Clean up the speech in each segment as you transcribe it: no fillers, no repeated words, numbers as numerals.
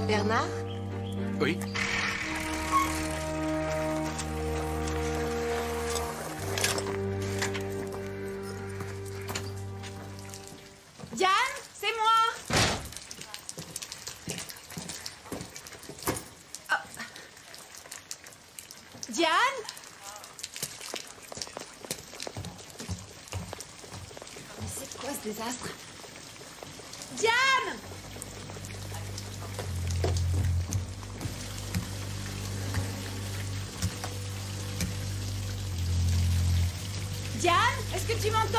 Bernard? Oui. Diane, c'est moi. Oh. Diane? Mais c'est quoi ce désastre? Diane! Diane, est-ce que tu m'entends?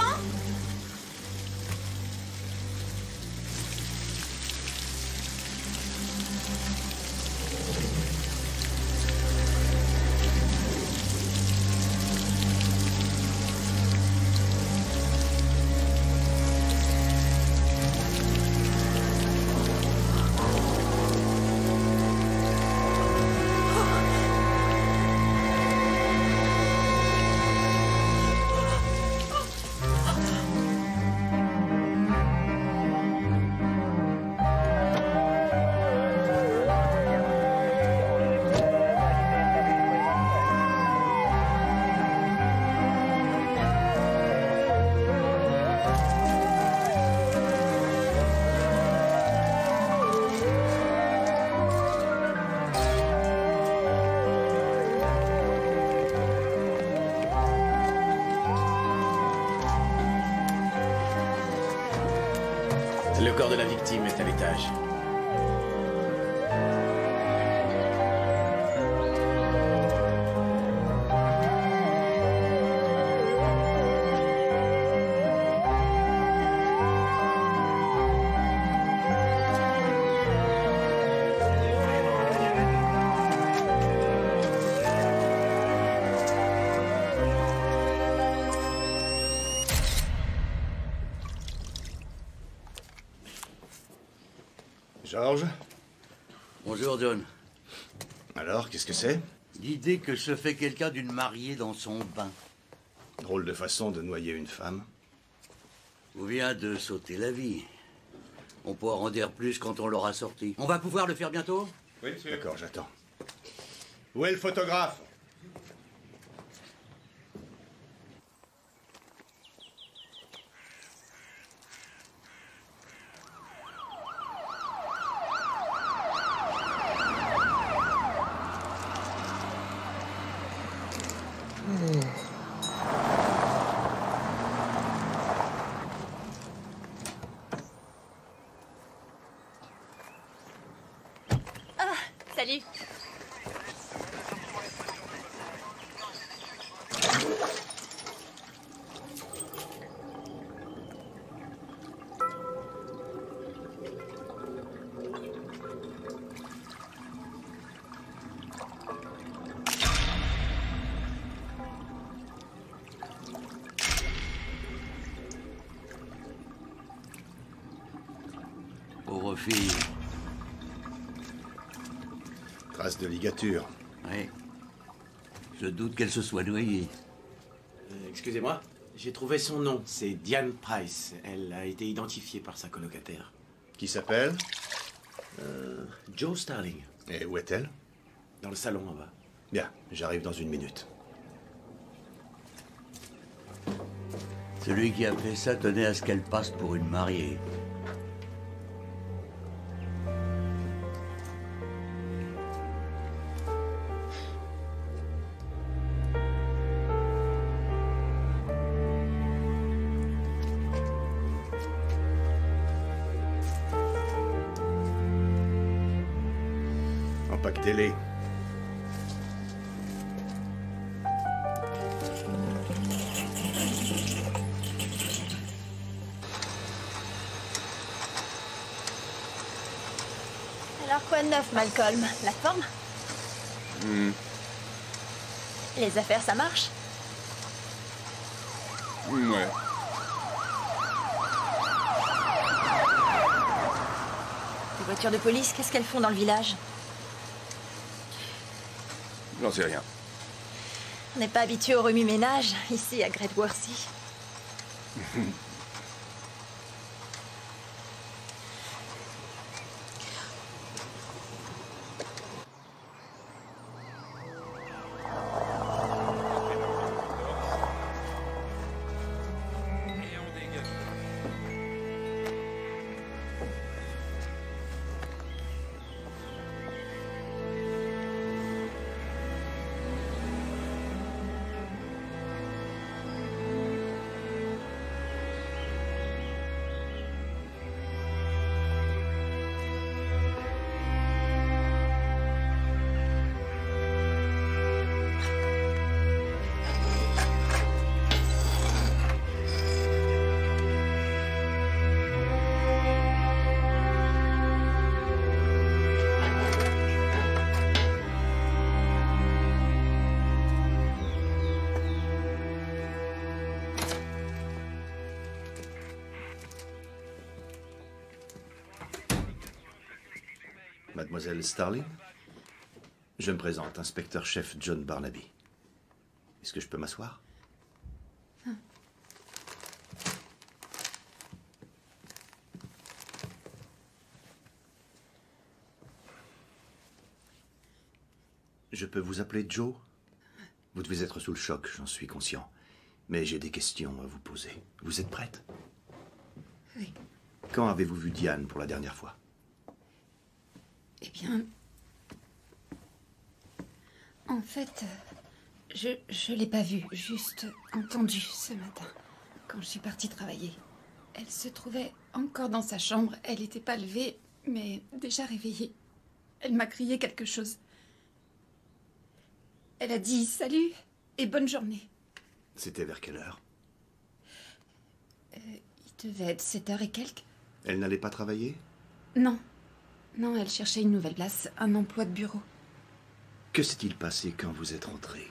Le corps de la victime est à l'étage. Georges? Bonjour, John. Alors, qu'est-ce que c'est? L'idée que se fait quelqu'un d'une mariée dans son bain. Drôle de façon de noyer une femme. Ou bien de sauter la vie. On pourra en dire plus quand on l'aura sorti. On va pouvoir le faire bientôt? Oui, d'accord, j'attends. Où est le photographe? Salut. Pauvre fille. Trace de ligature. Oui. Je doute qu'elle se soit noyée. Excusez-moi, j'ai trouvé son nom. C'est Diane Price. Elle a été identifiée par sa colocataire. Qui s'appelle? Joe Starling. Et où est-elle? Dans le salon en bas. Bien, j'arrive dans 1 minute. Celui qui a fait ça tenait à ce qu'elle passe pour une mariée. Empaquetez-les. Alors quoi de neuf, Malcolm? La forme? Les affaires, ça marche? Ouais. Les voitures de police, qu'est-ce qu'elles font dans le village? J'en sais rien. On n'est pas habitué au remue-ménage, ici, à Great Worthy. Mademoiselle Starling? Je me présente, inspecteur-chef John Barnaby. Est-ce que je peux m'asseoir? Je peux vous appeler Joe? Vous devez être sous le choc, j'en suis conscient. Mais j'ai des questions à vous poser. Vous êtes prête? Oui. Quand avez-vous vu Diane pour la dernière fois? Eh bien... En fait, je l'ai pas vue, juste entendue ce matin, quand je suis partie travailler. Elle se trouvait encore dans sa chambre, elle n'était pas levée, mais déjà réveillée. Elle m'a crié quelque chose. Elle a dit salut et bonne journée. C'était vers quelle heure? Il devait être 7h et quelques. Elle n'allait pas travailler? Non. Non, elle cherchait une nouvelle place, un emploi de bureau. Que s'est-il passé quand vous êtes rentré?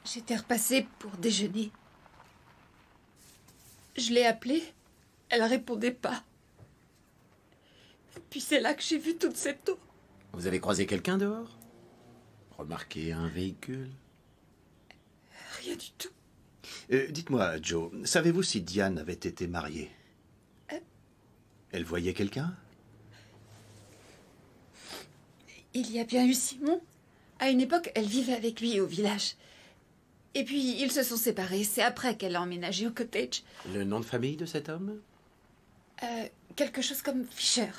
J'étais repassée pour déjeuner. Je l'ai appelée, elle répondait pas. Et puis c'est là que j'ai vu toute cette eau. Vous avez croisé quelqu'un dehors? Remarqué un véhicule? Rien du tout. Dites-moi, Joe, savez-vous si Diane avait été mariée? Elle voyait quelqu'un? Il y a bien eu Simon. À une époque, elle vivait avec lui au village. Et puis, ils se sont séparés. C'est après qu'elle a emménagé au cottage. Le nom de famille de cet homme? Quelque chose comme Fisher.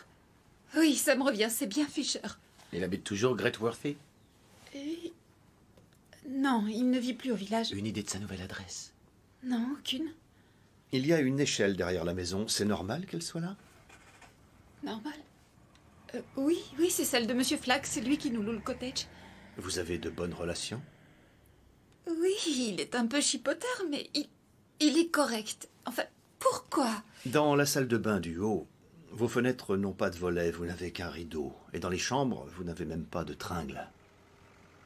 Oui, ça me revient, c'est bien Fisher. Il habite toujours Great Worthy? Non, il ne vit plus au village. Une idée de sa nouvelle adresse? Non, aucune. Il y a une échelle derrière la maison. C'est normal qu'elle soit là? Normal. Oui, c'est celle de Monsieur Flack. C'est lui qui nous loue le cottage. Vous avez de bonnes relations? Oui, il est un peu chipoteur, mais il est correct. Enfin, pourquoi? Dans la salle de bain du haut, vos fenêtres n'ont pas de volets, vous n'avez qu'un rideau. Et dans les chambres, vous n'avez même pas de tringle.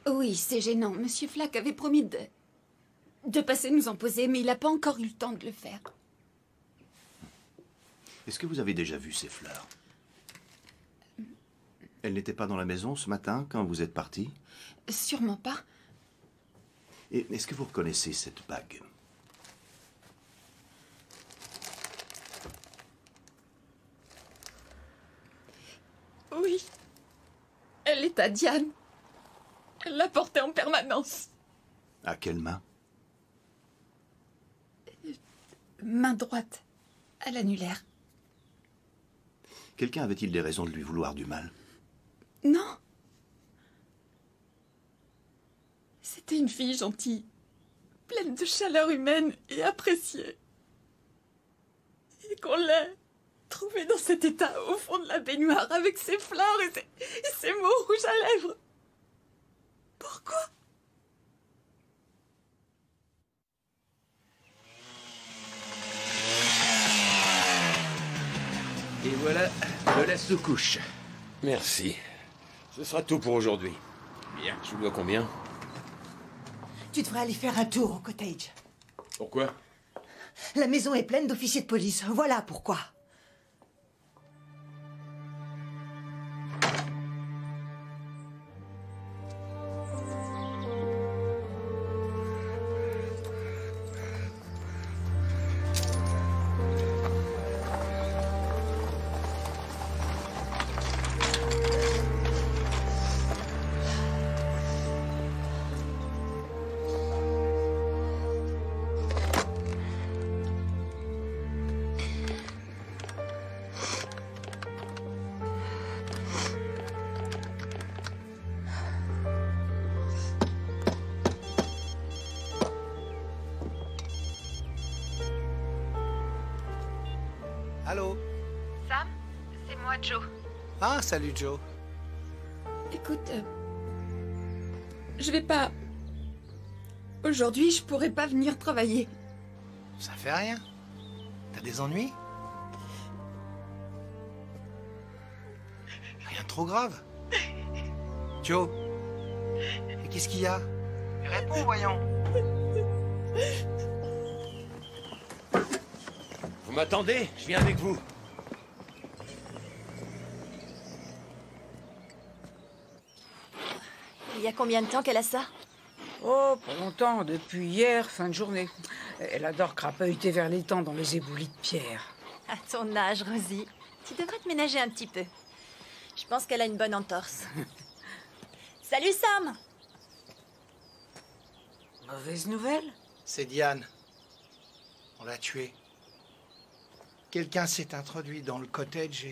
Oui, c'est gênant. Monsieur Flack avait promis de passer nous en poser, mais il n'a pas encore eu le temps de le faire. Est-ce que vous avez déjà vu ces fleurs? Elles n'étaient pas dans la maison ce matin quand vous êtes parti? Sûrement pas. Et est-ce que vous reconnaissez cette bague? Oui. Elle est à Diane. Elle la portait en permanence. À quelle main? Main droite. À l'annulaire. Quelqu'un avait-il des raisons de lui vouloir du mal? Non. C'était une fille gentille, pleine de chaleur humaine et appréciée. Et qu'on l'ait trouvée dans cet état au fond de la baignoire avec ses fleurs et ses mots rouges à lèvres. Pourquoi? Et voilà de la sous-couche. Merci. Ce sera tout pour aujourd'hui. Bien, je vous dois combien? Tu devrais aller faire un tour au cottage. Pourquoi? La maison est pleine d'officiers de police. Voilà pourquoi. Allô? Sam, c'est moi, Joe. Ah, salut Joe. Écoute, je vais pas... Aujourd'hui, je pourrais pas venir travailler. Ça fait rien. T'as des ennuis? Rien de trop grave. Joe, et qu'est-ce qu'il y a? Réponds, voyons. Vous m'attendez? Je viens avec vous. y a combien de temps qu'elle a ça? Oh, pas longtemps, depuis hier, fin de journée. Elle adore crapahuter vers l'étang dans les éboulis de pierre. À ton âge, Rosie, tu devrais te ménager un petit peu. Je pense qu'elle a une bonne entorse. Salut, Sam! Mauvaise nouvelle? C'est Diane. On l'a tuée. Quelqu'un s'est introduit dans le cottage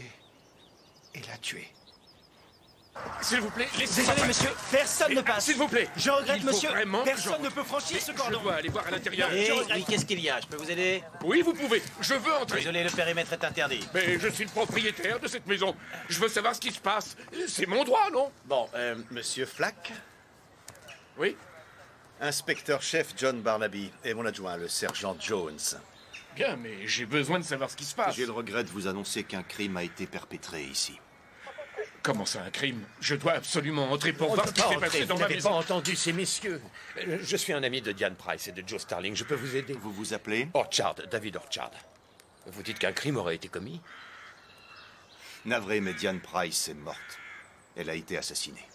et l'a tuée. S'il vous plaît, laissez-moi Désolé, passer. monsieur, personne ne passe. S'il vous plaît. Je regrette, Il faut monsieur, vraiment que personne je- ne peut franchir ce Mais cordon. Je dois aller voir à l'intérieur. Et Je regrette. oui, qu'est-ce qu'il y a? Je peux vous aider? Oui, vous pouvez. Je veux entrer. Désolé, le périmètre est interdit. Mais je suis le propriétaire de cette maison. Je veux savoir ce qui se passe. C'est mon droit, non? Bon, monsieur Flack, Oui. inspecteur-chef John Barnaby et mon adjoint, le sergent Jones. Bien, mais j'ai besoin de savoir ce qui se passe. J'ai le regret de vous annoncer qu'un crime a été perpétré ici. Comment ça, un crime? Je dois absolument entrer pour On voir ne ce peut qui pas s'est passé entrer, dans vous ma n'avez pas maison. entendu ces messieurs. Je suis un ami de Diane Price et de Joe Starling. Je peux vous aider? Vous vous appelez? Orchard, David Orchard. Vous dites qu'un crime aurait été commis? Navré, mais Diane Price est morte. Elle a été assassinée.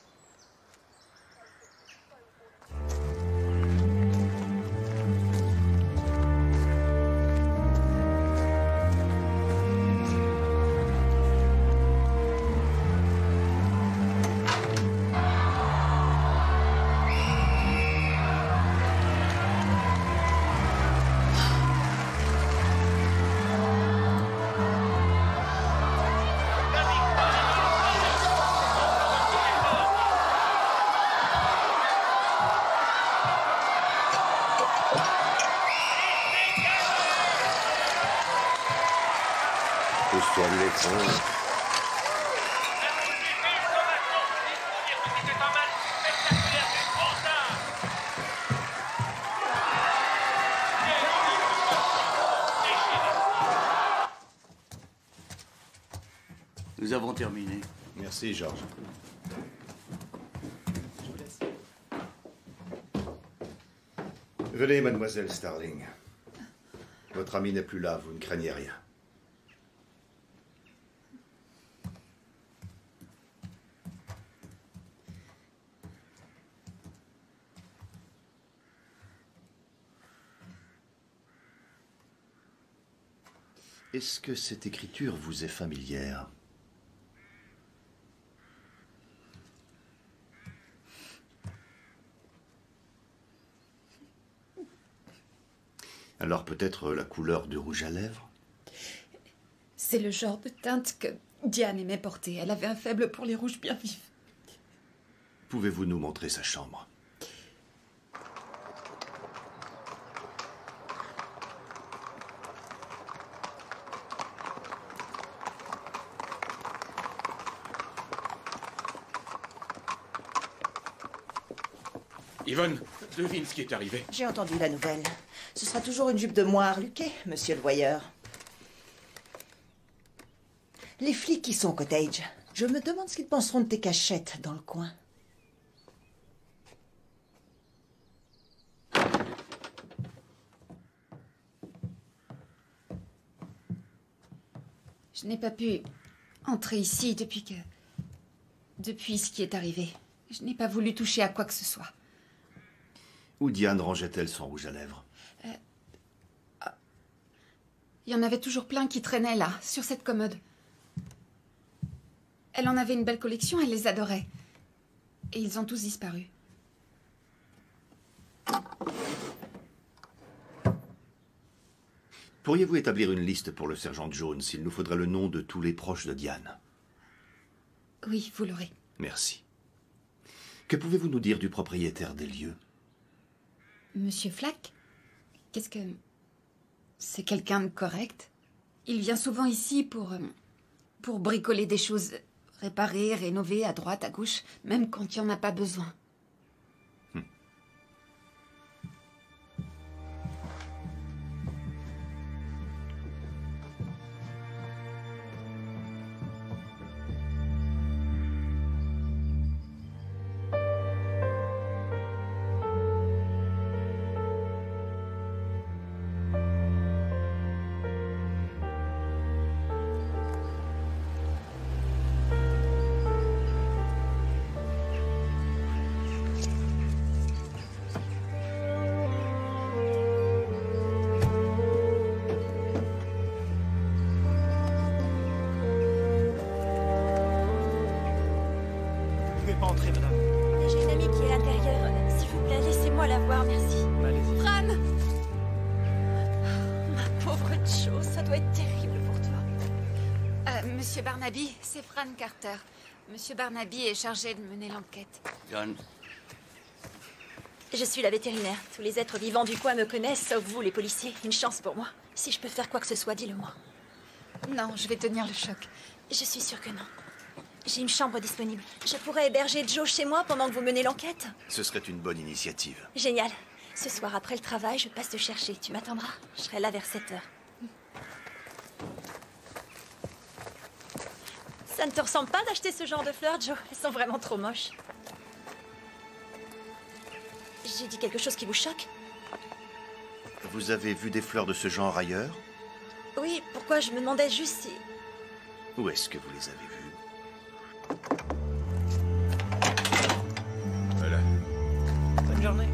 Pousse-toi de l'écran. Nous avons terminé. Merci, Georges. Venez, mademoiselle Starling. Votre ami n'est plus là, vous ne craignez rien. Est-ce que cette écriture vous est familière? Alors peut-être la couleur du rouge à lèvres? C'est le genre de teinte que Diane aimait porter. Elle avait un faible pour les rouges bien vifs. Pouvez-vous nous montrer sa chambre? Yvonne, devine ce qui est arrivé. J'ai entendu la nouvelle. Ce sera toujours une jupe de moire luquée, monsieur le voyeur. Les flics qui sont au cottage, je me demande ce qu'ils penseront de tes cachettes dans le coin. Je n'ai pas pu entrer ici depuis ce qui est arrivé. Je n'ai pas voulu toucher à quoi que ce soit. Où Diane rangeait-elle son rouge à lèvres? Il y en avait toujours plein qui traînaient là, sur cette commode. Elle en avait une belle collection, elle les adorait. Et ils ont tous disparu. Pourriez-vous établir une liste pour le sergent Jones? Il nous faudrait le nom de tous les proches de Diane. Oui, vous l'aurez. Merci. Que pouvez-vous nous dire du propriétaire des lieux? Monsieur Flack? Qu'est-ce que... C'est quelqu'un de correct. Il vient souvent ici pour bricoler des choses, réparer, rénover à droite, à gauche, même quand il n'y en a pas besoin. Entrez, madame. J'ai une amie qui est à l'intérieur. S'il vous plaît, laissez-moi la voir, merci. Allez-y. Fran! Ma pauvre Jo, ça doit être terrible pour toi. Monsieur Barnaby, c'est Fran Carter. Monsieur Barnaby est chargé de mener l'enquête. John, Je suis la vétérinaire. Tous les êtres vivants du coin me connaissent, sauf vous, les policiers. Une chance pour moi. Si je peux faire quoi que ce soit, dis-le-moi. Non, je vais tenir le choc. Je suis sûre que non. J'ai une chambre disponible. Je pourrais héberger Jo chez moi pendant que vous menez l'enquête. Ce serait une bonne initiative. Génial. Ce soir, après le travail, je passe te chercher. Tu m'attendras. Je serai là vers 7h. Ça ne te ressemble pas d'acheter ce genre de fleurs, Jo? Elles sont vraiment trop moches. J'ai dit quelque chose qui vous choque? Vous avez vu des fleurs de ce genre ailleurs? Oui, pourquoi? Je me demandais juste si... Où est-ce que vous les avez vues? Voilà. Bonne journée.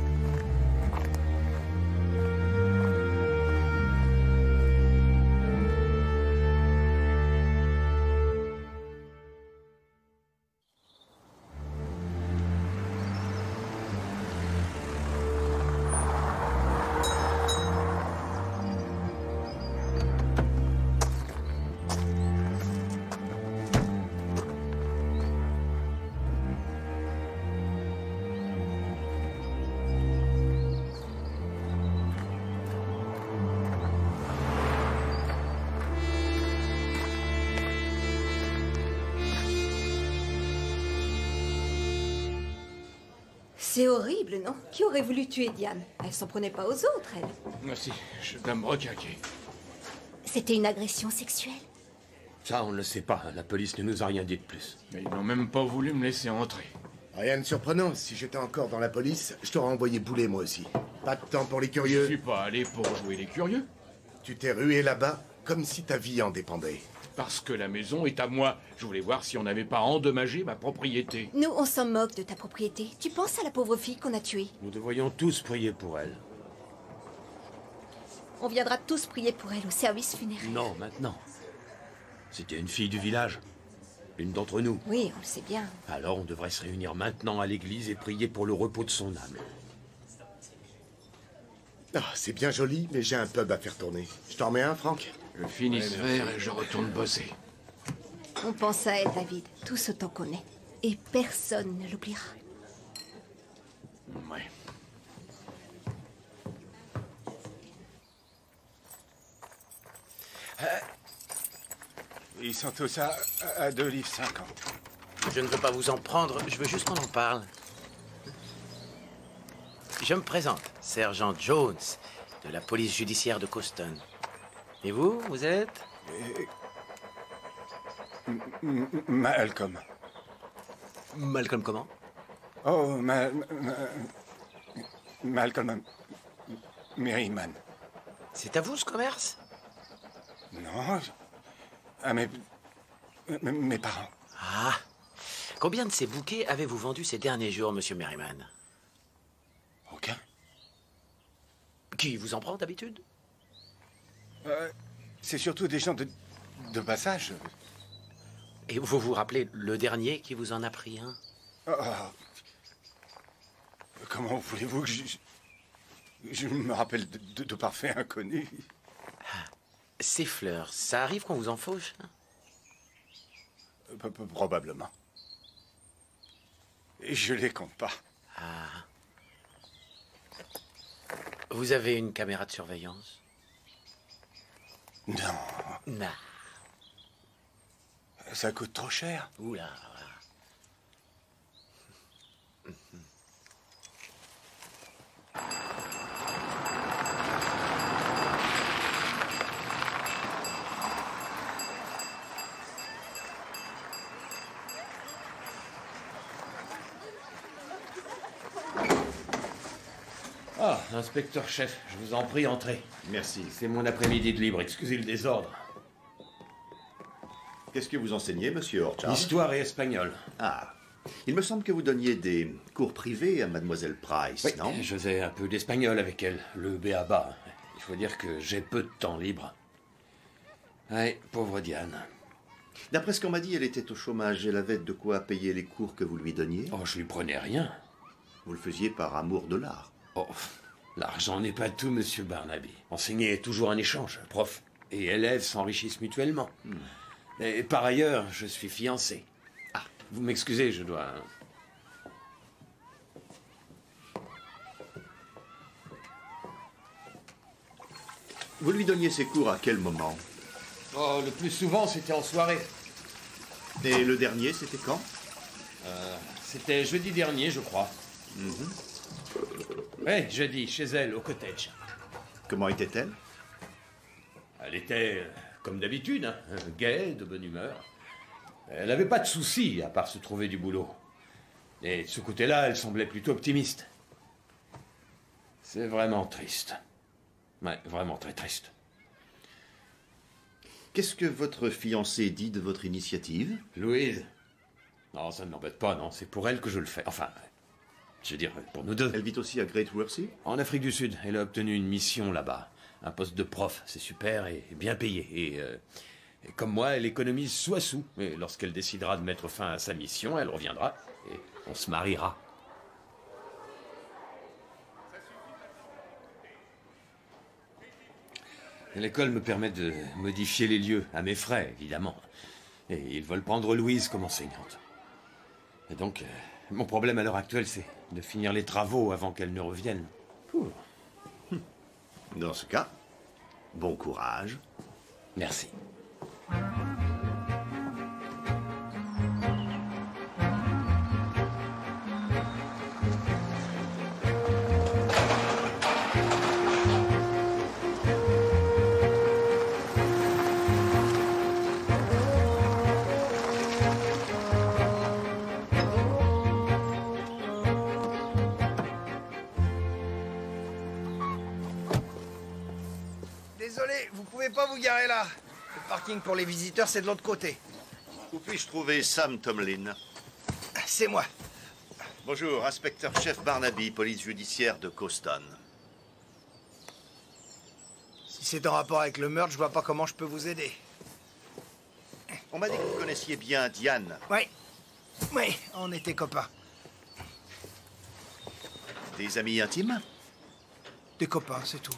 C'est horrible, non? Qui aurait voulu tuer Diane? Elle s'en prenait pas aux autres, elle. Merci, je dois me requinquer. C'était une agression sexuelle? Ça, on ne le sait pas. La police ne nous a rien dit de plus. Mais ils n'ont même pas voulu me laisser entrer. Rien de surprenant. Si j'étais encore dans la police, je t'aurais envoyé bouler moi aussi. Pas de temps pour les Je curieux. suis pas allé pour jouer les curieux. Tu t'es rué là-bas comme si ta vie en dépendait. Parce que la maison est à moi. Je voulais voir si on n'avait pas endommagé ma propriété. Nous, on s'en moque de ta propriété. Tu penses à la pauvre fille qu'on a tuée? Nous devrions tous prier pour elle. On viendra tous prier pour elle au service funéraire. Non, maintenant. C'était une fille du village. Une d'entre nous. Oui, on le sait bien. Alors on devrait se réunir maintenant à l'église et prier pour le repos de son âme. Ah, c'est bien joli, mais j'ai un pub à faire tourner. Je t'en mets un, Franck? Je finis ce verre et je retourne bosser. On pense à elle, David, tous autant qu'on est. Et personne ne l'oubliera. Ouais. Ils sont tous à 2,50 livres. Je ne veux pas vous en prendre, je veux juste qu'on en parle. Je me présente, sergent Jones, de la police judiciaire de Coston. Et vous, vous êtes? Malcolm. Malcolm comment? Oh, Malcolm Merriman. C'est à vous ce commerce? Non, à mes parents. Ah! Combien de ces bouquets avez-vous vendus ces derniers jours, monsieur Merriman? Aucun. Qui vous en prend d'habitude? C'est surtout des gens de passage. Et vous vous rappelez le dernier qui vous en a pris un? Oh. Comment voulez-vous que je me rappelle de parfaits inconnus? Ces fleurs, ça arrive qu'on vous en fauche? Probablement. Et je les compte pas. Ah. Vous avez une caméra de surveillance? Non. Non. Ça coûte trop cher. Oula. Ah, inspecteur-chef, je vous en prie, entrez. Merci. C'est mon après-midi de libre, excusez le désordre. Qu'est-ce que vous enseignez, monsieur Orchard? Histoire et espagnol. Ah. Il me semble que vous donniez des cours privés à mademoiselle Price, Oui, non? je faisais un peu d'espagnol avec elle, le b.a.-ba. Il faut dire que j'ai peu de temps libre. Ouais, pauvre Diane. D'après ce qu'on m'a dit, elle était au chômage. Elle avait de quoi payer les cours que vous lui donniez. Oh, je lui prenais rien. Vous le faisiez par amour de l'art. Oh, l'argent n'est pas tout, monsieur Barnaby. Enseigner est toujours un échange. Prof et élèves s'enrichissent mutuellement. Et par ailleurs, je suis fiancé. Ah, vous m'excusez, je dois... Vous lui donniez ses cours à quel moment? Oh, le plus souvent, c'était en soirée. Et le dernier, c'était quand? C'était jeudi dernier, je crois. Oui, jeudi, chez elle, au cottage. Comment était-elle? Elle était, comme d'habitude, hein, gaie, de bonne humeur. Elle n'avait pas de soucis, à part se trouver du boulot. Et de ce côté-là, elle semblait plutôt optimiste. C'est vraiment triste. Ouais, vraiment très triste. Qu'est-ce que votre fiancée dit de votre initiative? Louise? Non, ça ne l'embête pas, non. C'est pour elle que je le fais. Enfin, je veux dire, pour nous deux. Elle vit aussi à Great Worthy? En Afrique du Sud. Elle a obtenu une mission là-bas. Un poste de prof. C'est super et bien payé. Et comme moi, elle économise sous à sous. Et lorsqu'elle décidera de mettre fin à sa mission, elle reviendra et on se mariera. L'école me permet de modifier les lieux, à mes frais, évidemment. Et ils veulent prendre Louise comme enseignante. Et donc, mon problème à l'heure actuelle, c'est de finir les travaux avant qu'elle ne revienne. Ouh. Dans ce cas, bon courage. Merci. Désolé, vous pouvez pas vous garer là. Le parking pour les visiteurs, c'est de l'autre côté. Où puis-je trouver Sam Tomlin? C'est moi. Bonjour, inspecteur-chef Barnaby, police judiciaire de Coston. Si c'est en rapport avec le meurtre, je vois pas comment je peux vous aider. On m'a dit que vous connaissiez bien Diane. Oui. Oui, on était copains. Des amis intimes? Des copains, c'est tout.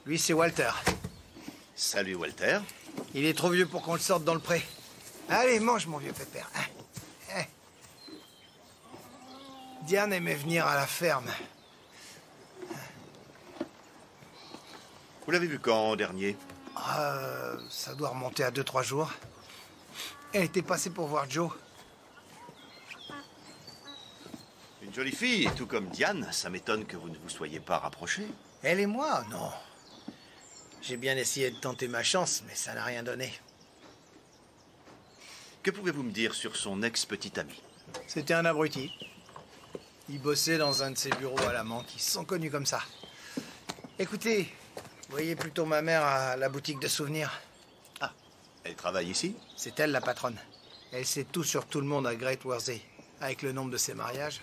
Lui, c'est Walter. Salut, Walter. Il est trop vieux pour qu'on le sorte dans le pré. Allez, mange, mon vieux pépère. Diane aimait venir à la ferme. Vous l'avez vu quand, dernier? Ça doit remonter à 2-3 jours. Elle était passée pour voir Joe. Une jolie fille, tout comme Diane. Ça m'étonne que vous ne vous soyez pas rapprochés. Elle et moi, non. J'ai bien essayé de tenter ma chance, mais ça n'a rien donné. Que pouvez-vous me dire sur son ex-petit ami? C'était un abruti. Il bossait dans un de ses bureaux à l'amant qui se sont connus comme ça. Écoutez, voyez plutôt ma mère à la boutique de souvenirs. Ah, elle travaille ici? C'est elle la patronne. Elle sait tout sur tout le monde à Great Worthy, avec le nombre de ses mariages.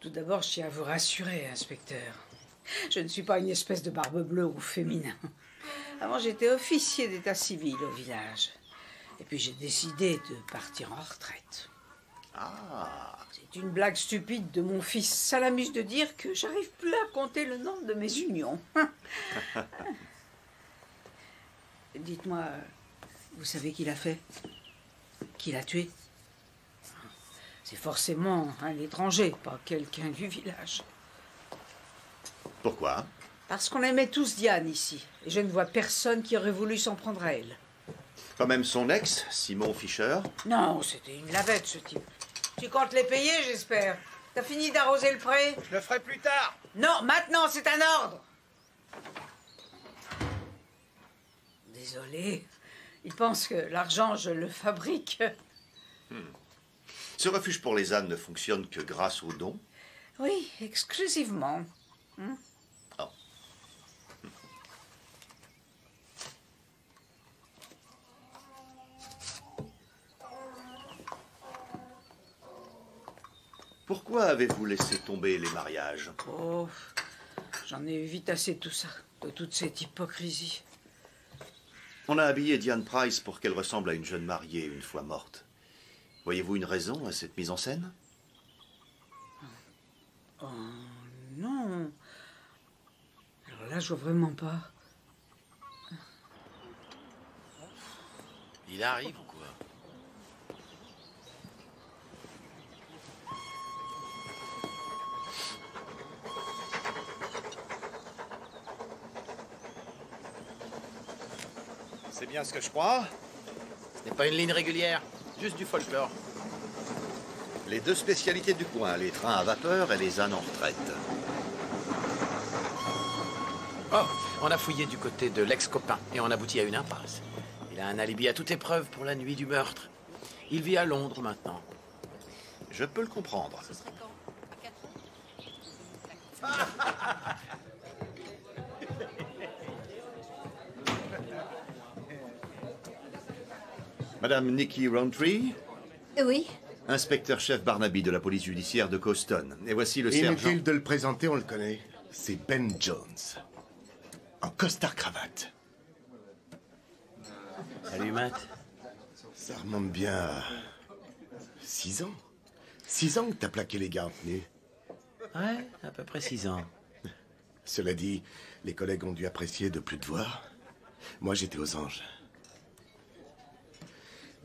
Tout d'abord, je tiens à vous rassurer, inspecteur. Je ne suis pas une espèce de barbe bleue ou féminin. Avant, j'étais officier d'état civil au village. Et puis j'ai décidé de partir en retraite. Ah. C'est une blague stupide de mon fils. Ça l'amuse de dire que j'arrive plus à compter le nombre de mes unions. Dites-moi, vous savez qui l'a fait? Qui l'a tué? C'est forcément un étranger, pas quelqu'un du village. Pourquoi? Parce qu'on aimait tous Diane ici. Et je ne vois personne qui aurait voulu s'en prendre à elle. Pas même son ex, Simon Fisher? Non, c'était une lavette, ce type. Tu comptes les payer, j'espère? T'as fini d'arroser le pré? Je le ferai plus tard. Non, maintenant, c'est un ordre. Désolé. Il pense que l'argent, je le fabrique. Ce refuge pour les ânes ne fonctionne que grâce aux dons? Oui, exclusivement. Oh. Pourquoi avez-vous laissé tomber les mariages? Oh, j'en ai vite assez de tout ça, de toute cette hypocrisie. On a habillé Diane Price pour qu'elle ressemble à une jeune mariée une fois morte. Voyez-vous une raison à cette mise en scène? Oh, non. Alors là, je vois vraiment pas. Il arrive ou quoi? C'est bien ce que je crois. Ce n'est pas une ligne régulière, juste du folklore. Les deux spécialités du coin, les trains à vapeur et les ânes en retraite. Oh, on a fouillé du côté de l'ex-copain et on aboutit à une impasse. Il a un alibi à toute épreuve pour la nuit du meurtre. Il vit à Londres maintenant. Je peux le comprendre. Ce serait quand? À 4 ans? Madame Nikki Rowntree, Oui. inspecteur-chef Barnaby de la police judiciaire de Coston. Et voici le sergent... Inutile de le présenter, on le connaît. C'est Ben Jones. En costard-cravate. Salut, Matt. Ça remonte bien à... 6 ans. 6 ans que t'as plaqué les gardes tenus. Ouais, à peu près 6 ans. Cela dit, les collègues ont dû apprécier de plus te voir. Moi, j'étais aux anges.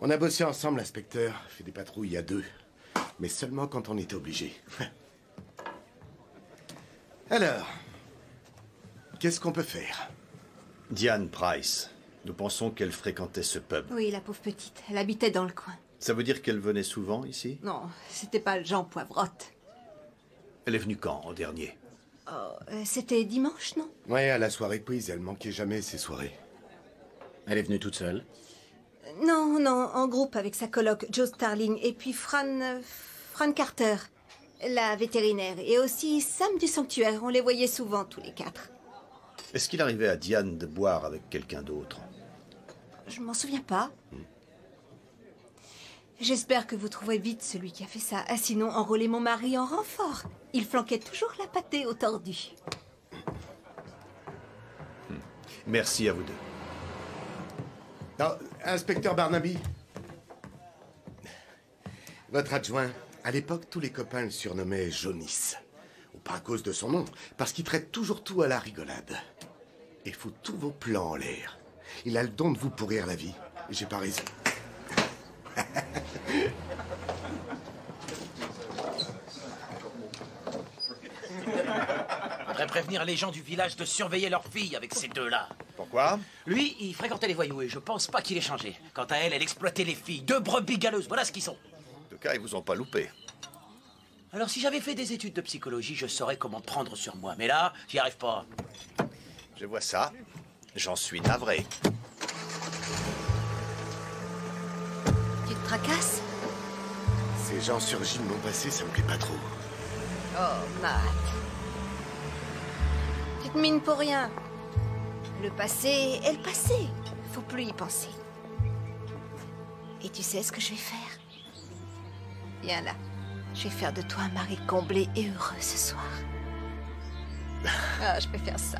On a bossé ensemble, l'inspecteur. Fait des patrouilles à 2. Mais seulement quand on était obligé. Alors, qu'est-ce qu'on peut faire? Diane Price. Nous pensons qu'elle fréquentait ce pub. Oui, la pauvre petite. Elle habitait dans le coin. Ça veut dire qu'elle venait souvent ici? Non, c'était pas le Jean Poivrotte. Elle est venue quand, en dernier? Oh, c'était dimanche, non? Ouais, à la soirée quiz, elle manquait jamais ces soirées. Elle est venue toute seule? Non, non, en groupe avec sa coloc Joe Starling et puis Fran Carter, la vétérinaire, et aussi Sam du sanctuaire. On les voyait souvent tous les 4. Est-ce qu'il arrivait à Diane de boire avec quelqu'un d'autre? Je m'en souviens pas. J'espère que vous trouverez vite celui qui a fait ça. Ah, sinon, enrôlez mon mari en renfort. Il flanquait toujours la pâtée au tordu. Merci à vous deux. Non, inspecteur Barnaby. Votre adjoint, à l'époque, tous les copains le surnommaient Jaunis. Ou pas à cause de son nom, parce qu'il traite toujours tout à la rigolade. Et fout tous vos plans en l'air. Il a le don de vous pourrir la vie. Et j'ai pas raison. Faudrait prévenir les gens du village de surveiller leurs filles avec ces deux-là. Pourquoi? Lui, il fréquentait les voyous et je pense pas qu'il ait changé. Quant à elle, elle exploitait les filles. 2 brebis galeuses, voilà ce qu'ils sont. En tout cas, ils vous ont pas loupé. Alors si j'avais fait des études de psychologie, je saurais comment prendre sur moi. Mais là, j'y arrive pas. Je vois ça. J'en suis navré. Tu te tracasses? Ces gens surgis de mon passé, ça me plaît pas trop. Oh, Matt. Tu te mines pour rien. Le passé est le passé. Faut plus y penser. Et tu sais ce que je vais faire? Viens là. Je vais faire de toi un mari comblé et heureux ce soir. Ah, je peux faire ça.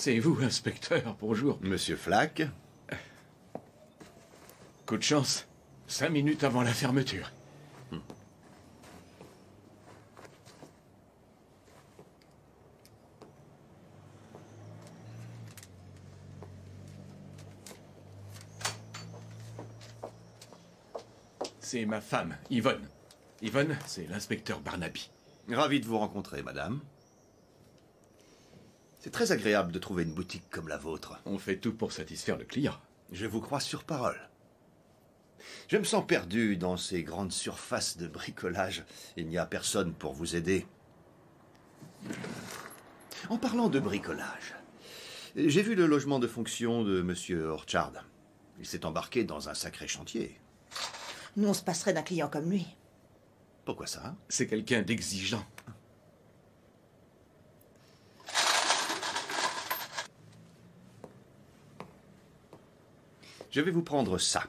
C'est vous, inspecteur, bonjour. Monsieur Flack. Coup de chance, 5 minutes avant la fermeture. c'est ma femme, Yvonne. Yvonne, c'est l'inspecteur Barnaby. Ravi de vous rencontrer, madame. C'est très agréable de trouver une boutique comme la vôtre. On fait tout pour satisfaire le client. Je vous crois sur parole. Je me sens perdu dans ces grandes surfaces de bricolage. Il n'y a personne pour vous aider. En parlant de bricolage, j'ai vu le logement de fonction de Monsieur Orchard. Il s'est embarqué dans un sacré chantier. Nous, on se passerait d'un client comme lui. Pourquoi ça? C'est quelqu'un d'exigeant. Je vais vous prendre ça.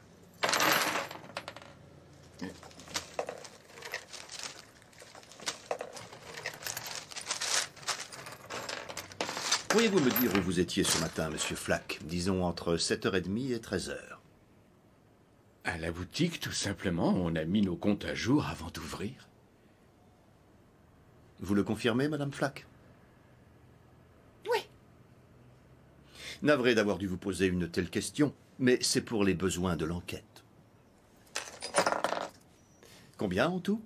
Pourriez-vous me dire où vous étiez ce matin, Monsieur Flack? Disons entre 7h30 et 13h. À la boutique, tout simplement. On a mis nos comptes à jour avant d'ouvrir. Vous le confirmez, Madame Flack? Oui. Navré d'avoir dû vous poser une telle question, mais c'est pour les besoins de l'enquête. Combien en tout?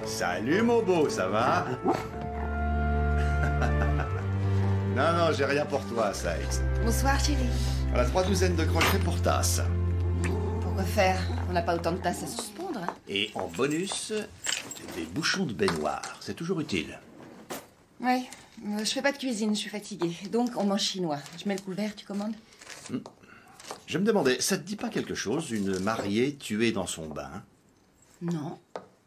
Salut mon beau, ça va? Non, j'ai rien pour toi, Sykes. Bonsoir, chérie. Voilà 3 douzaines de crochets pour tasse. Pourquoi faire? On n'a pas autant de tasses à suspendre. Et en bonus, des bouchons de baignoire. C'est toujours utile. Ouais, je fais pas de cuisine, je suis fatiguée. Donc, on mange chinois. Je mets le couvert, tu commandes? Je me demandais, ça te dit pas quelque chose, une mariée tuée dans son bain? Non.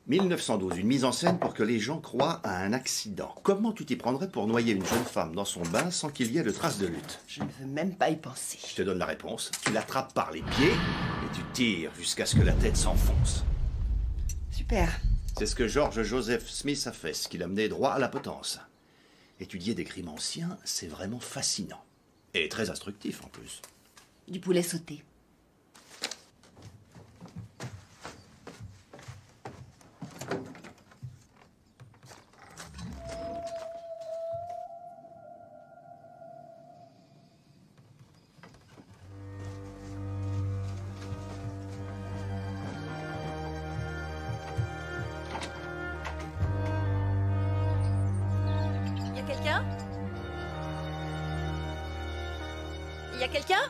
1912, une mise en scène pour que les gens croient à un accident. Comment tu t'y prendrais pour noyer une jeune femme dans son bain sans qu'il y ait de traces de lutte? Je ne veux même pas y penser. Je te donne la réponse. Tu l'attrapes par les pieds et tu tires jusqu'à ce que la tête s'enfonce. Super. C'est ce que George Joseph Smith a fait, ce qui l'a mené droit à la potence. Étudier des crimes anciens, c'est vraiment fascinant. Et très instructif en plus. Du poulet sauté. Y a quelqu'un?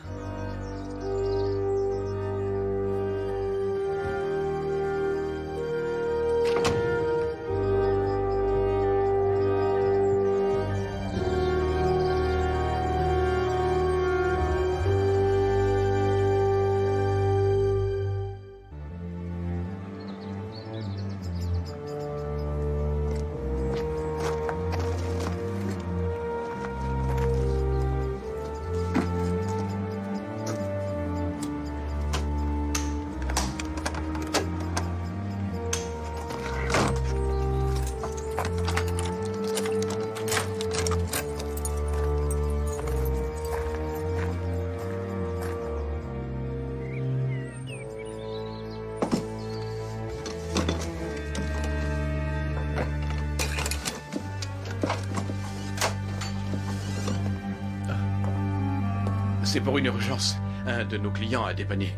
C'est pour une urgence. Un de nos clients a dépanné.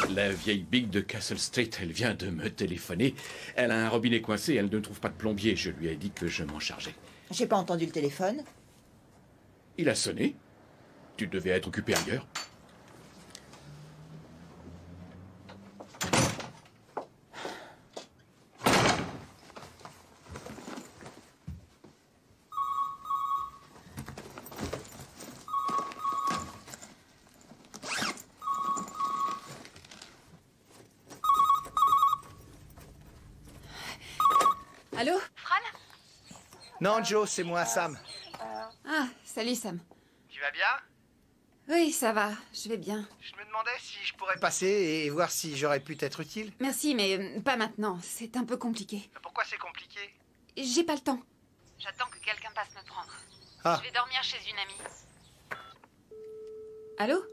La vieille Big de Castle Street, elle vient de me téléphoner. Elle a un robinet coincé, elle ne trouve pas de plombier. Je lui ai dit que je m'en chargeais. J'ai pas entendu le téléphone. Il a sonné. Tu devais être occupé ailleurs. Allô? Fran? Non, Joe, c'est moi, Sam. Ah, salut Sam. Tu vas bien? Oui, ça va, je vais bien. Je me demandais si je pourrais passer et voir si j'aurais pu t'être utile. Merci, mais pas maintenant, c'est un peu compliqué. Pourquoi c'est compliqué? J'ai pas le temps. J'attends que quelqu'un passe me prendre. Ah. Je vais dormir chez une amie. Allô?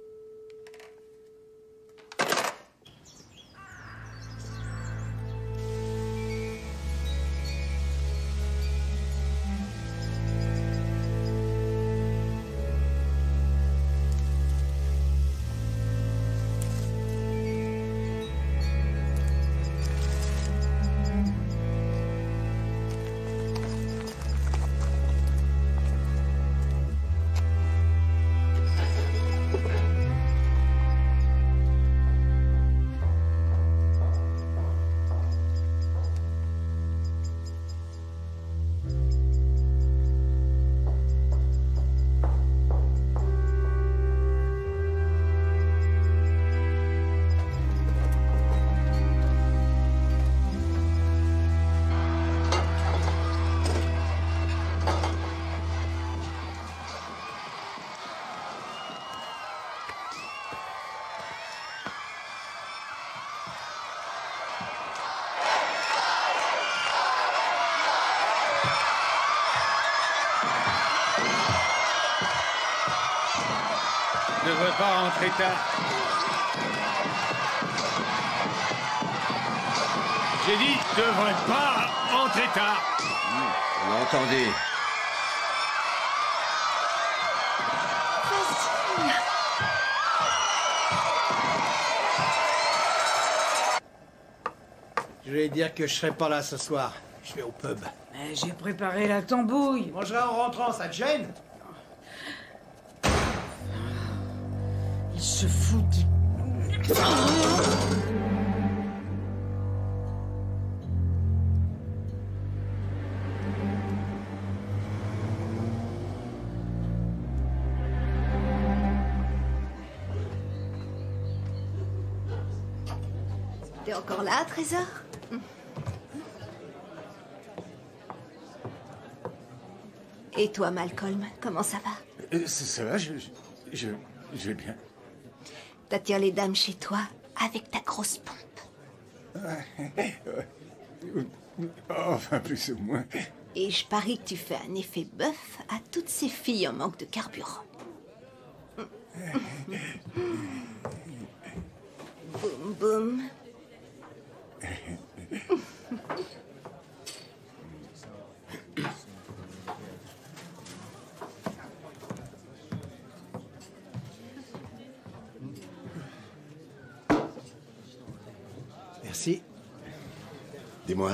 devrais pas rentrer tard. J'ai dit, devrais pas rentrer tard. Vous l'entendez? Je vais dire que je serai pas là ce soir. Je vais au pub. Mais j'ai préparé la tambouille. Je mangerai en rentrant, ça te gêne? Il se fout de... T'es encore là, Trésor? Et toi, Malcolm, comment ça va? Ça va, je vais bien. T'attires les dames chez toi avec ta grosse pompe. Enfin, plus ou moins. Et je parie que tu fais un effet bœuf à toutes ces filles en manque de carburant. Boum, boum. Merci. Dis-moi,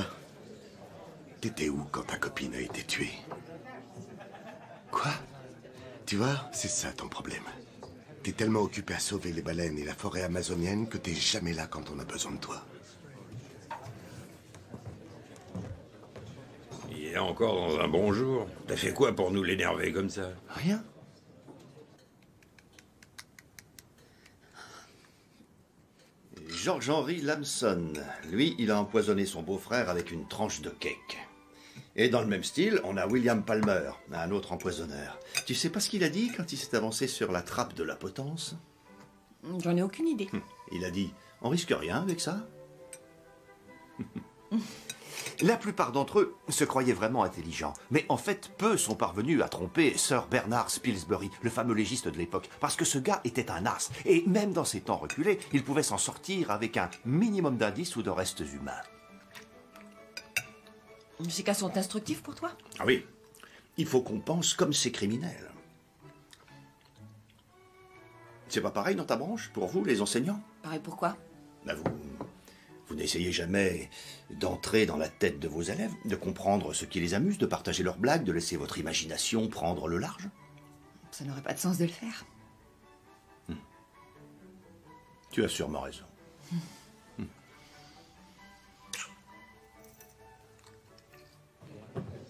t'étais où quand ta copine a été tuée? Quoi? Tu vois, c'est ça ton problème. T'es tellement occupé à sauver les baleines et la forêt amazonienne que t'es jamais là quand on a besoin de toi. Il est encore dans un bon jour. T'as fait quoi pour nous l'énerver comme ça? Rien. George-Henry Lamson. Lui, il a empoisonné son beau-frère avec une tranche de cake. Et dans le même style, on a William Palmer, un autre empoisonneur. Tu sais pas ce qu'il a dit quand il s'est avancé sur la trappe de la potence? J'en ai aucune idée. Il a dit, on risque rien avec ça? La plupart d'entre eux se croyaient vraiment intelligents, mais en fait, peu sont parvenus à tromper Sir Bernard Spilsbury, le fameux légiste de l'époque, parce que ce gars était un as, et même dans ces temps reculés, il pouvait s'en sortir avec un minimum d'indices ou de restes humains. Ces cas sont instructifs pour toi? Ah oui, il faut qu'on pense comme ces criminels. C'est pas pareil dans ta branche, pour vous, les enseignants? Pareil pourquoi? Ben vous n'essayez jamais d'entrer dans la tête de vos élèves, de comprendre ce qui les amuse, de partager leurs blagues, de laisser votre imagination prendre le large? Ça n'aurait pas de sens de le faire. Tu as sûrement raison.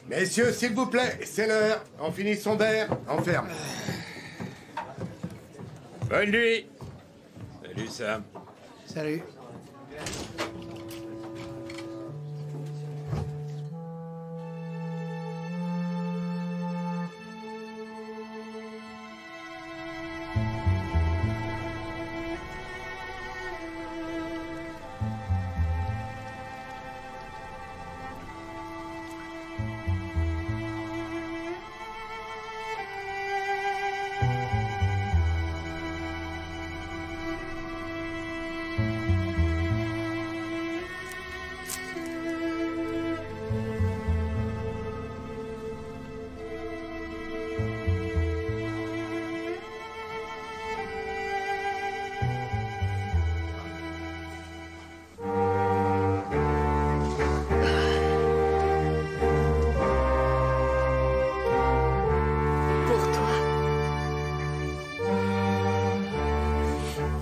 Messieurs, s'il vous plaît, c'est l'heure. On finit son verre, on ferme. Bonne nuit. Salut Sam. Salut.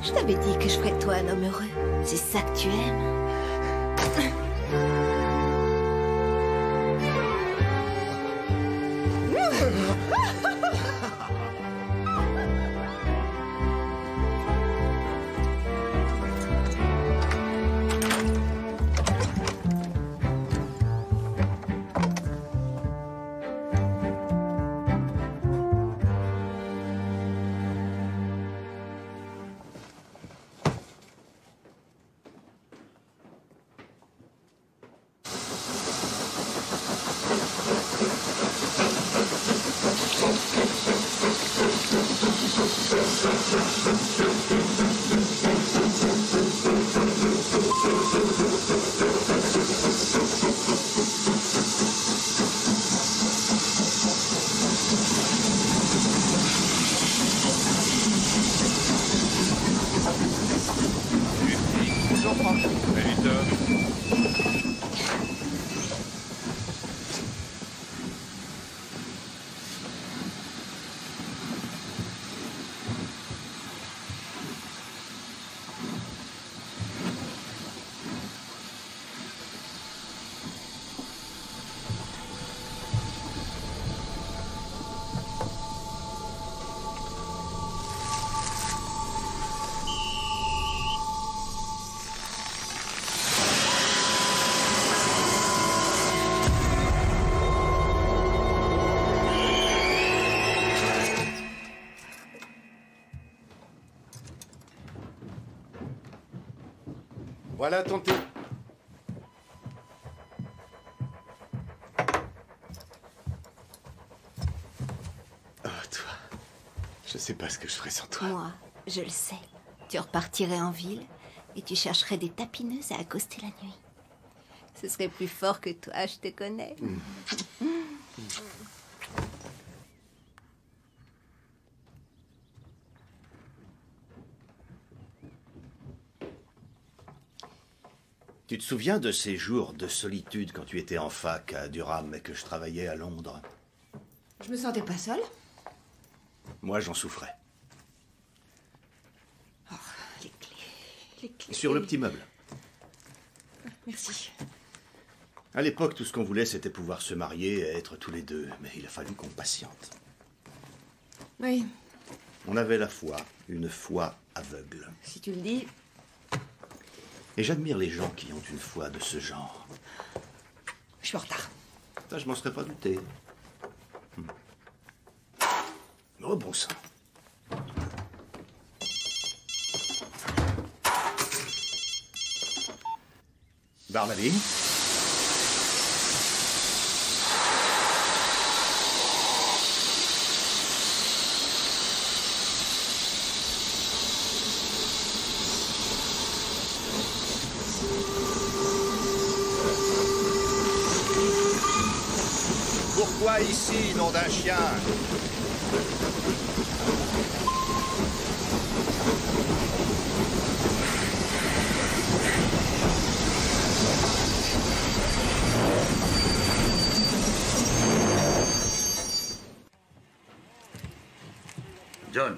Je t'avais dit que je ferais de toi un homme heureux. C'est ça que tu aimes. Voilà ton thé. Oh, toi. Je sais pas ce que je ferais sans toi. Moi, je le sais. Tu repartirais en ville et tu chercherais des tapineuses à accoster la nuit. Ce serait plus fort que toi, je te connais. Tu te souviens de ces jours de solitude quand tu étais en fac à Durham et que je travaillais à Londres? Je me sentais pas seule. Moi, j'en souffrais. Oh, les clés. Sur le petit meuble. Merci. À l'époque, tout ce qu'on voulait, c'était pouvoir se marier et être tous les deux. Mais il a fallu qu'on patiente. Oui, On avait la foi, une foi aveugle. si tu le dis. Et j'admire les gens qui ont une foi de ce genre. Je suis en retard. Ça, je m'en serais pas douté. Oh, bon sang. Barnaby? Pourquoi ici, nom d'un chien? John.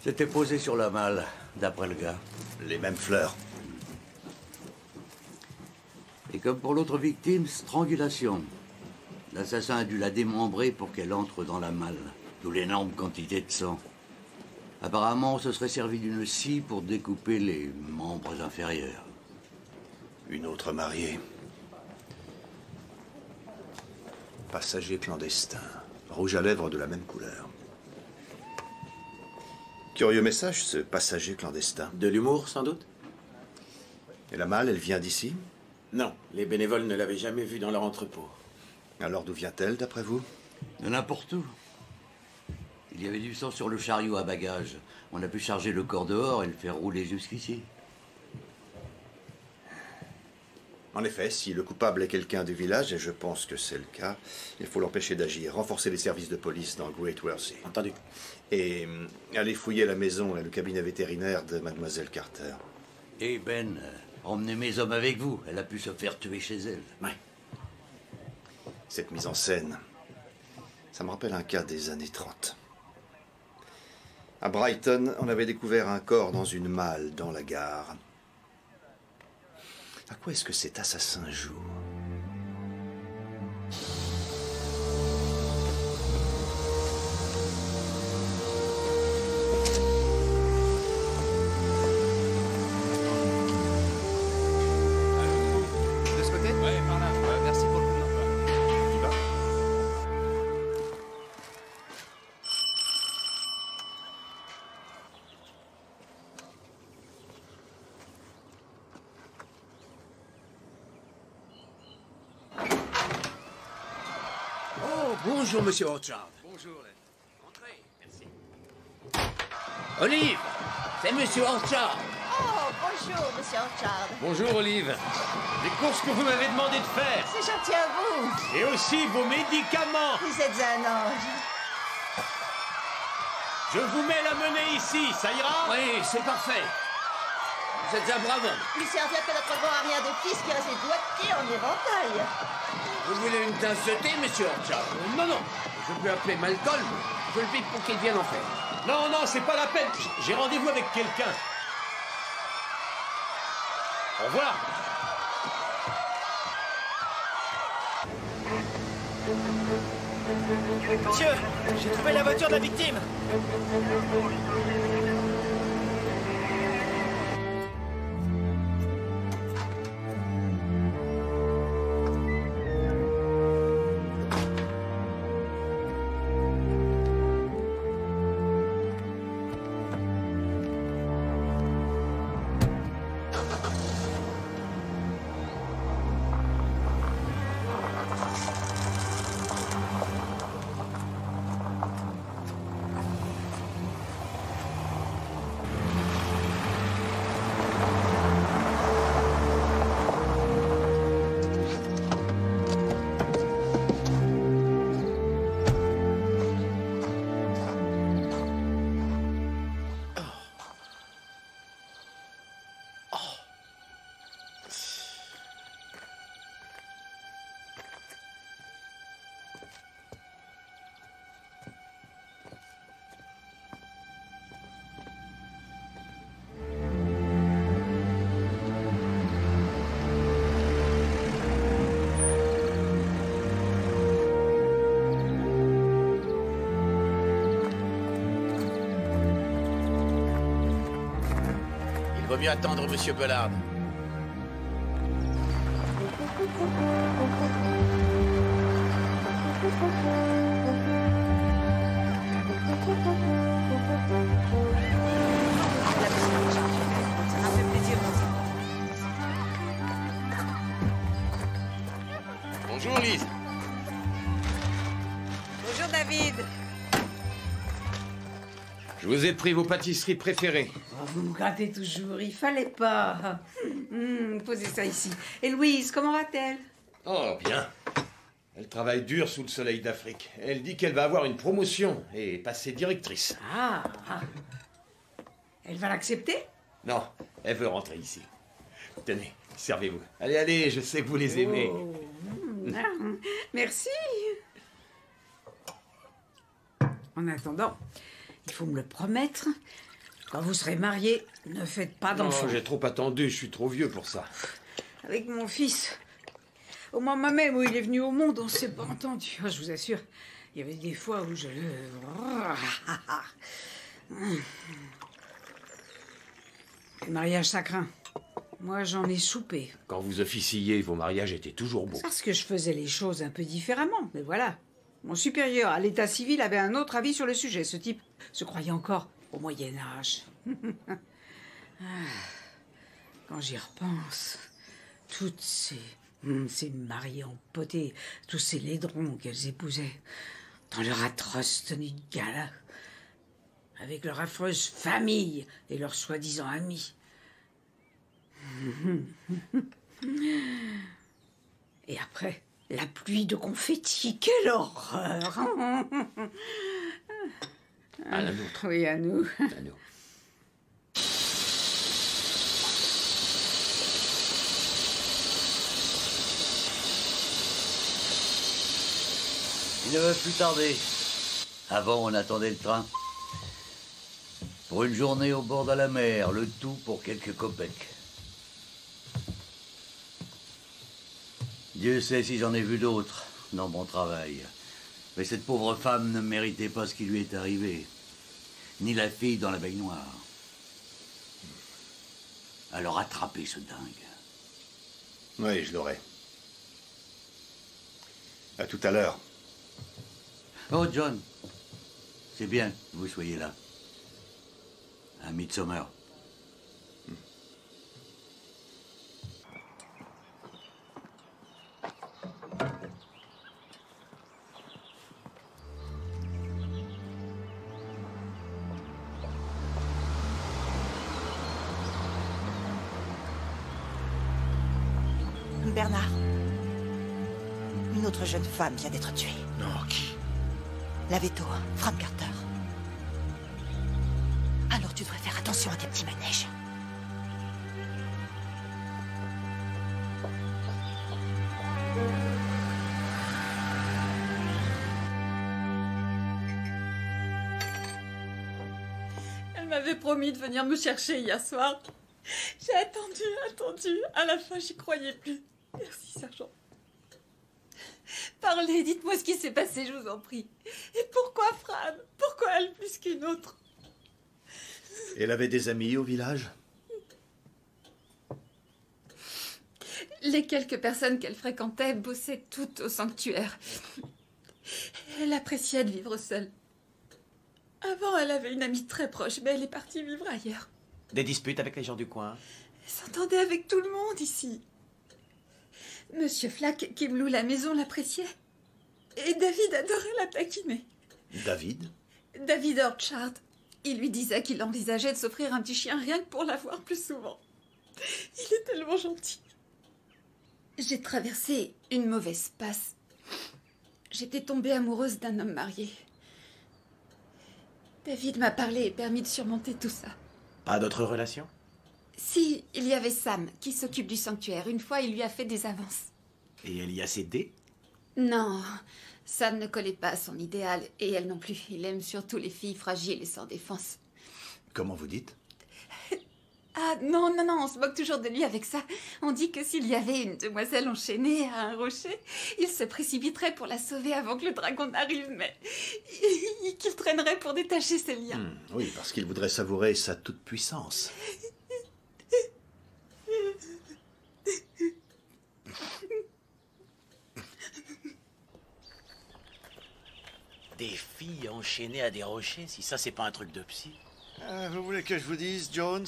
C'était posé sur la malle, d'après le gars. Les mêmes fleurs. Et comme pour l'autre victime, strangulation. L'assassin a dû la démembrer pour qu'elle entre dans la malle, d'où l'énorme quantité de sang. Apparemment, on se serait servi d'une scie pour découper les membres inférieurs. Une autre mariée. Passager clandestin. Rouge à lèvres de la même couleur. Curieux message, ce passager clandestin. De l'humour, sans doute? Et la malle, elle vient d'ici? Non, les bénévoles ne l'avaient jamais vue dans leur entrepôt. Alors d'où vient-elle, d'après vous? De n'importe où. Il y avait du sang sur le chariot à bagages. On a pu charger le corps dehors et le faire rouler jusqu'ici. En effet, si le coupable est quelqu'un du village, et je pense que c'est le cas, il faut l'empêcher d'agir, renforcer les services de police dans Great Worthy. Entendu. Et aller fouiller la maison et le cabinet vétérinaire de Mademoiselle Carter. Et Ben, emmenez mes hommes avec vous. Elle a pu se faire tuer chez elle. Ouais. Cette mise en scène, ça me rappelle un cas des années 30. À Brighton, on avait découvert un corps dans une malle dans la gare. À quoi est-ce que cet assassin joue? De ce côté? Ouais, par là. Merci pour le coup d'envoi. Tu vas? Oh, bonjour, monsieur Orchard. Bonjour. Entrez, merci. Olive, c'est monsieur Orchard. Oh, bonjour, monsieur Orchard. Bonjour, Olive. Les courses que vous m'avez demandé de faire. C'est gentil à vous. Et aussi vos médicaments. Vous êtes un ange. Je vous mets la monnaie ici, ça ira? Oui, c'est parfait. Vous êtes un brave homme. Lui servir que notre grand arrière de fils qui reste les doigts de pied en éventail. Vous voulez une tasse de thé, monsieur Orchard? Non, non. Je peux appeler Malcolm. Je le pique pour qu'il vienne en faire. Non, non, c'est pas la peine. J'ai rendez-vous avec quelqu'un. Au revoir. Monsieur, j'ai trouvé la voiture de la victime. Vaut mieux attendre Monsieur Bullard. Ça m'a fait plaisir. Bonjour, Lise. Bonjour, David. Je vous ai pris vos pâtisseries préférées. Oh, vous me gâtez toujours, il fallait pas. Posez ça ici. Et Louise, comment va-t-elle? Oh, bien. Elle travaille dur sous le soleil d'Afrique. Elle dit qu'elle va avoir une promotion et passer directrice. Ah. Elle va l'accepter? Non, elle veut rentrer ici. Tenez, servez-vous. Allez, allez, je sais que vous les aimez. Oh. Merci. En attendant, il faut me le promettre. Quand vous serez mariés, ne faites pas d'enfants. Non, j'ai trop attendu, je suis trop vieux pour ça. Avec mon fils, au moment même où il est venu au monde, on s'est pas entendu. Oh, je vous assure, il y avait des fois où je... Le mariage, ça craint. Moi, j'en ai soupé. Quand vous officiez, vos mariages étaient toujours beaux. Parce que je faisais les choses un peu différemment. Mais voilà, mon supérieur à l'état civil avait un autre avis sur le sujet. Ce type se croyait encore au Moyen-Âge. Quand j'y repense, toutes ces mariées empotées, tous ces laidrons qu'elles épousaient, dans leur atroce tenue de gala, avec leur affreuse famille et leurs soi-disant amis. Et après, la pluie de confettis, quelle horreur! À la nôtre. Oui, à nous. À nous. Il ne va plus tarder. Avant, on attendait le train. Pour une journée au bord de la mer, le tout pour quelques kopecks. Dieu sait si j'en ai vu d'autres dans mon travail. Mais cette pauvre femme ne méritait pas ce qui lui est arrivé. Ni la fille dans la baignoire. Alors attrapez ce dingue. Oui, je l'aurai. À tout à l'heure. Oh, John. C'est bien que vous soyez là. À Midsommar. Bernard, une autre jeune femme vient d'être tuée. Non, qui? La Veto, Fran Carter. Alors tu devrais faire attention à tes petits manèges. Elle m'avait promis de venir me chercher hier soir. J'ai attendu. À la fin, j'y croyais plus. Merci, sergent. Parlez, dites-moi ce qui s'est passé, je vous en prie. Et pourquoi Fran? Pourquoi elle plus qu'une autre? Elle avait des amis au village? Les quelques personnes qu'elle fréquentait bossaient toutes au sanctuaire. Elle appréciait de vivre seule. Avant, elle avait une amie très proche, mais elle est partie vivre ailleurs. Des disputes avec les gens du coin? Elle s'entendait avec tout le monde ici. Monsieur Flack, qui me loue la maison, l'appréciait. Et David adorait la taquiner. David? David Orchard. Il lui disait qu'il envisageait de s'offrir un petit chien rien que pour la voir plus souvent. Il est tellement gentil. J'ai traversé une mauvaise passe. J'étais tombée amoureuse d'un homme marié. David m'a parlé et permis de surmonter tout ça. Pas d'autres relations? Si, il y avait Sam, qui s'occupe du sanctuaire. Une fois, il lui a fait des avances. Et elle y a cédé? Non, Sam ne collait pas à son idéal, et elle non plus. Il aime surtout les filles fragiles et sans défense. Comment vous dites? Ah, non, on se moque toujours de lui avec ça. On dit que s'il y avait une demoiselle enchaînée à un rocher, il se précipiterait pour la sauver avant que le dragon n'arrive, mais qu'il traînerait pour détacher ses liens. Oui, parce qu'il voudrait savourer sa toute-puissance. chaîné à des rochers, si ça, c'est pas un truc de psy. Vous voulez que je vous dise, Jones?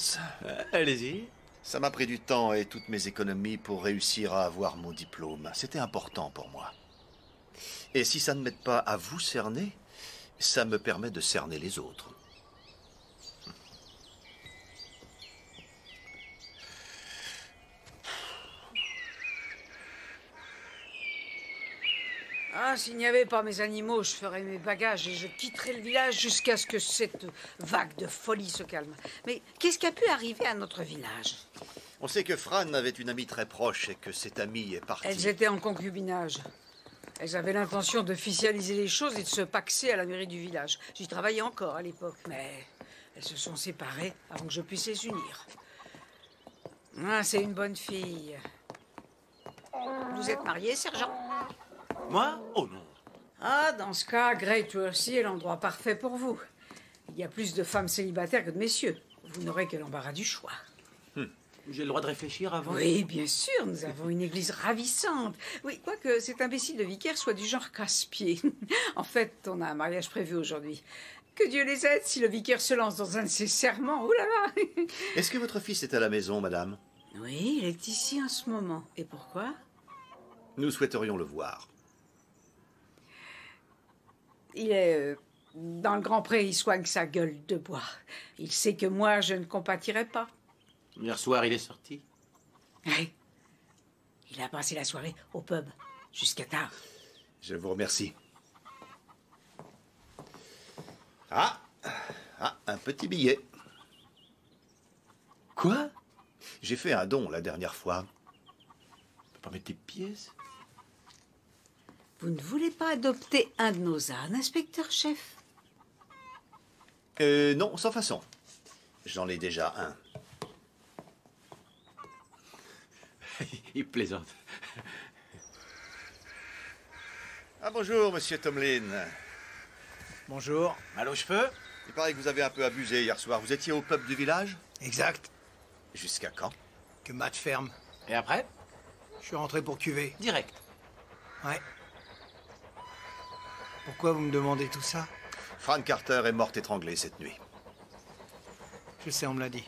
Allez-y. Ça m'a pris du temps et toutes mes économies pour réussir à avoir mon diplôme. C'était important pour moi. Et si ça ne m'aide pas à vous cerner, ça me permet de cerner les autres. Ah, s'il n'y avait pas mes animaux, je ferais mes bagages et je quitterais le village jusqu'à ce que cette vague de folie se calme. Mais qu'est-ce qui a pu arriver à notre village? On sait que Fran avait une amie très proche et que cette amie est partie. Elles étaient en concubinage. Elles avaient l'intention d'officialiser les choses et de se paxer à la mairie du village. J'y travaillais encore à l'époque, mais elles se sont séparées avant que je puisse les unir. Ah, c'est une bonne fille. Vous êtes marié, sergent? Moi? Oh non. Ah, dans ce cas, Great Worthy est l'endroit parfait pour vous. Il y a plus de femmes célibataires que de messieurs. Vous n'aurez que l'embarras du choix. J'ai le droit de réfléchir avant? Oui, bien sûr, nous avons une église ravissante. Oui, quoique cet imbécile de vicaire soit du genre casse-pied. En fait, on a un mariage prévu aujourd'hui. Que Dieu les aide si le vicaire se lance dans un de ses serments. Ouh là là. Est-ce que votre fils est à la maison, madame? Oui, il est ici en ce moment. Et pourquoi? Nous souhaiterions le voir. Il est dans le Grand Pré, il soigne sa gueule de bois. Il sait que moi, je ne compatirai pas. Hier soir, il est sorti. Oui. Il a passé la soirée au pub, jusqu'à tard. Je vous remercie. Ah, un petit billet. Quoi? J'ai fait un don la dernière fois. Tu peux pas mettre des pièces? Vous ne voulez pas adopter un de nos ânes, inspecteur-chef? Non, sans façon. J'en ai déjà un. Il plaisante. Ah, bonjour, monsieur Tomlin. Bonjour. Mal aux cheveux? Il paraît que vous avez un peu abusé hier soir. Vous étiez au pub du village? Exact. Jusqu'à quand? Que Matt ferme. Et après? Je suis rentré pour cuver. Direct. Ouais. Pourquoi vous me demandez tout ça? Fran Carter est morte étranglée cette nuit. Je sais, on me l'a dit.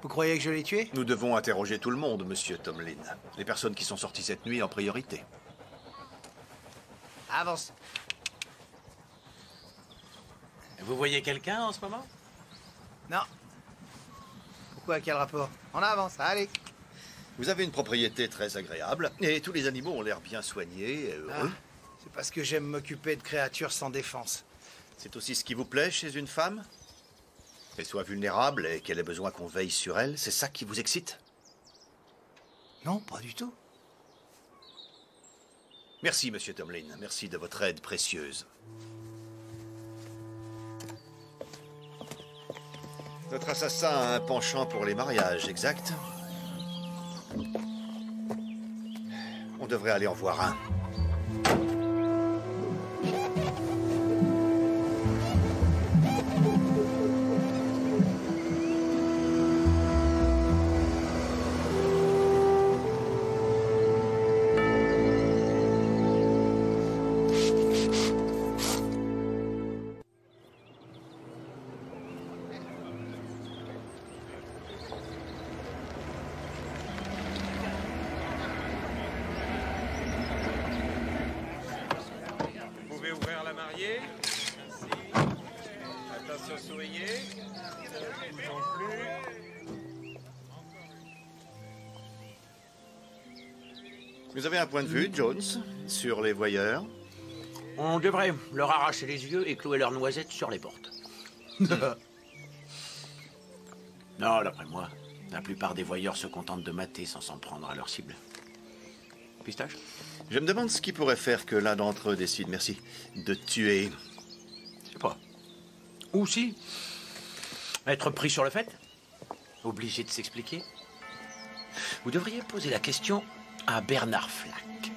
Vous croyez que je l'ai tué? Nous devons interroger tout le monde, monsieur Tomlin. Les personnes qui sont sorties cette nuit en priorité. Avance. Vous voyez quelqu'un en ce moment? Non. Pourquoi? Quel rapport? On avance, allez. Vous avez une propriété très agréable et tous les animaux ont l'air bien soignés et heureux. C'est parce que j'aime m'occuper de créatures sans défense. C'est aussi ce qui vous plaît chez une femme? Qu'elle soit vulnérable et qu'elle ait besoin qu'on veille sur elle, c'est ça qui vous excite? Non, pas du tout. Merci, monsieur Tomlin. Merci de votre aide précieuse. Notre assassin a un penchant pour les mariages, exact? On devrait aller en voir un. Vous pouvez ouvrir la mariée. Merci. Attention, souriez. Non plus. Vous avez un point de vue, Jones, sur les voyeurs? On devrait leur arracher les yeux et clouer leurs noisettes sur les portes. Non, d'après moi, la plupart des voyeurs se contentent de mater sans s'en prendre à leur cible. Pistache? Je me demande ce qui pourrait faire que l'un d'entre eux décide, merci, de tuer. Je sais pas. Ou si. Être pris sur le fait. Obligé de s'expliquer. Vous devriez poser la question à Bernard Flack.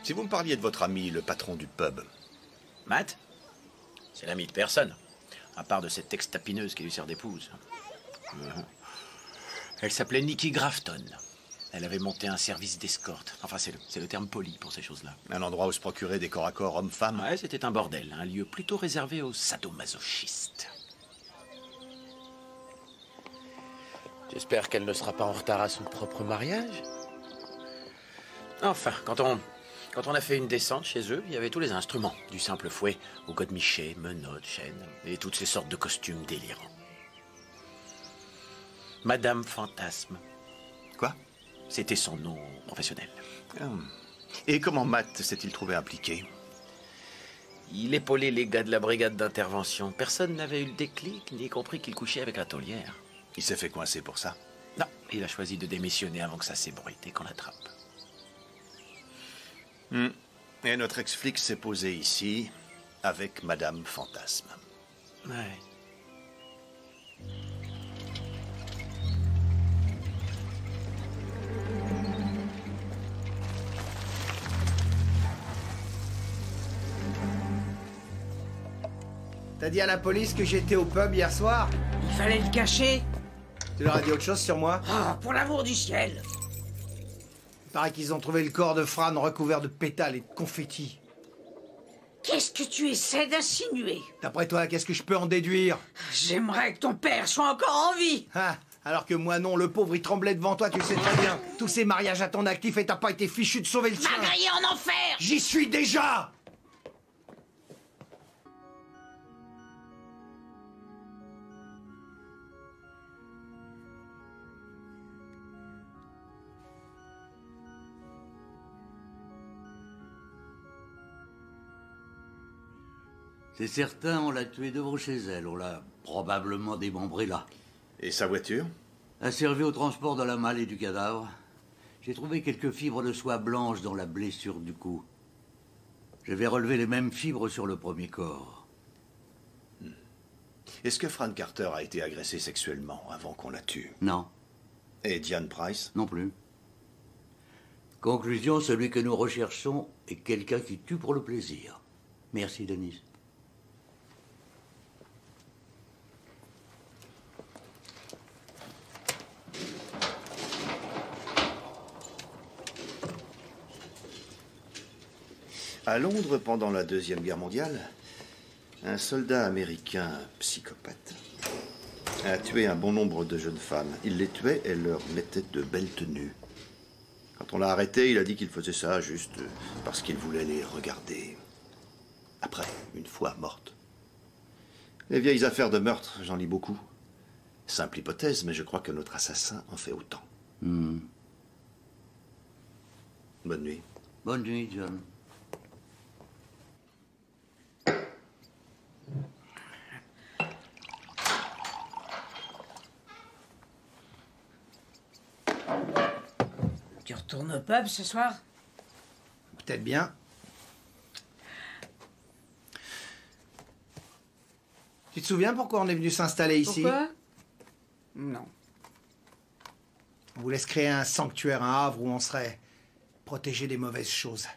Si vous me parliez de votre ami, le patron du pub. Matt? C'est l'ami de personne, à part de cette ex-tapineuse qui lui sert d'épouse. Elle s'appelait Nikki Grafton. Elle avait monté un service d'escorte. Enfin, c'est le terme poli pour ces choses-là. Un endroit où se procurer des corps à corps hommes-femmes. Ouais, c'était un bordel. Un lieu plutôt réservé aux sadomasochistes. J'espère qu'elle ne sera pas en retard à son propre mariage. Enfin, quand on a fait une descente chez eux, il y avait tous les instruments. Du simple fouet au godemiché, menottes, chaînes et toutes ces sortes de costumes délirants. Madame Fantasme. Quoi? C'était son nom professionnel. Et comment Matt s'est-il trouvé impliqué? Il épaulait les gars de la brigade d'intervention. Personne n'avait eu le déclic, ni compris qu'il couchait avec la taulière. Il s'est fait coincer pour ça? Non, il a choisi de démissionner avant que ça s'ébruite et qu'on l'attrape. Et notre ex-flic s'est posé ici, avec Madame Fantasme. Ouais. T'as dit à la police que j'étais au pub hier soir? Il fallait le cacher. Tu leur as dit autre chose sur moi? Ah, pour l'amour du ciel! Il paraît qu'ils ont trouvé le corps de Fran recouvert de pétales et de confettis. Qu'est-ce que tu essaies d'insinuer? D'après toi, qu'est-ce que je peux en déduire? J'aimerais que ton père soit encore en vie. Ah, alors que moi non, le pauvre il tremblait devant toi, tu le sais très bien. Tous ces mariages à ton actif et t'as pas été fichu de sauver le sien. Va griller en enfer! J'y suis déjà! C'est certain, on l'a tué devant chez elle. On l'a probablement démembré là. Et sa voiture? A servi au transport de la malle et du cadavre. J'ai trouvé quelques fibres de soie blanche dans la blessure du cou. J'avais relevé les mêmes fibres sur le premier corps. Est-ce que Fran Carter a été agressé sexuellement avant qu'on la tue? Non. Et Diane Price? Non plus. Conclusion, celui que nous recherchons est quelqu'un qui tue pour le plaisir. Merci, Denise. À Londres, pendant la Deuxième Guerre mondiale, un soldat américain psychopathe a tué un bon nombre de jeunes femmes. Il les tuait et leur mettait de belles tenues. Quand on l'a arrêté, il a dit qu'il faisait ça juste parce qu'il voulait les regarder. Après, une fois morte. Les vieilles affaires de meurtre, j'en lis beaucoup. Simple hypothèse, mais je crois que notre assassin en fait autant. Bonne nuit. Bonne nuit, John. Tu retournes au pub ce soir? Peut-être bien. Tu te souviens pourquoi on est venu s'installer ici? Pourquoi? Non. On voulait se créer un sanctuaire, un havre où on serait protégé des mauvaises choses.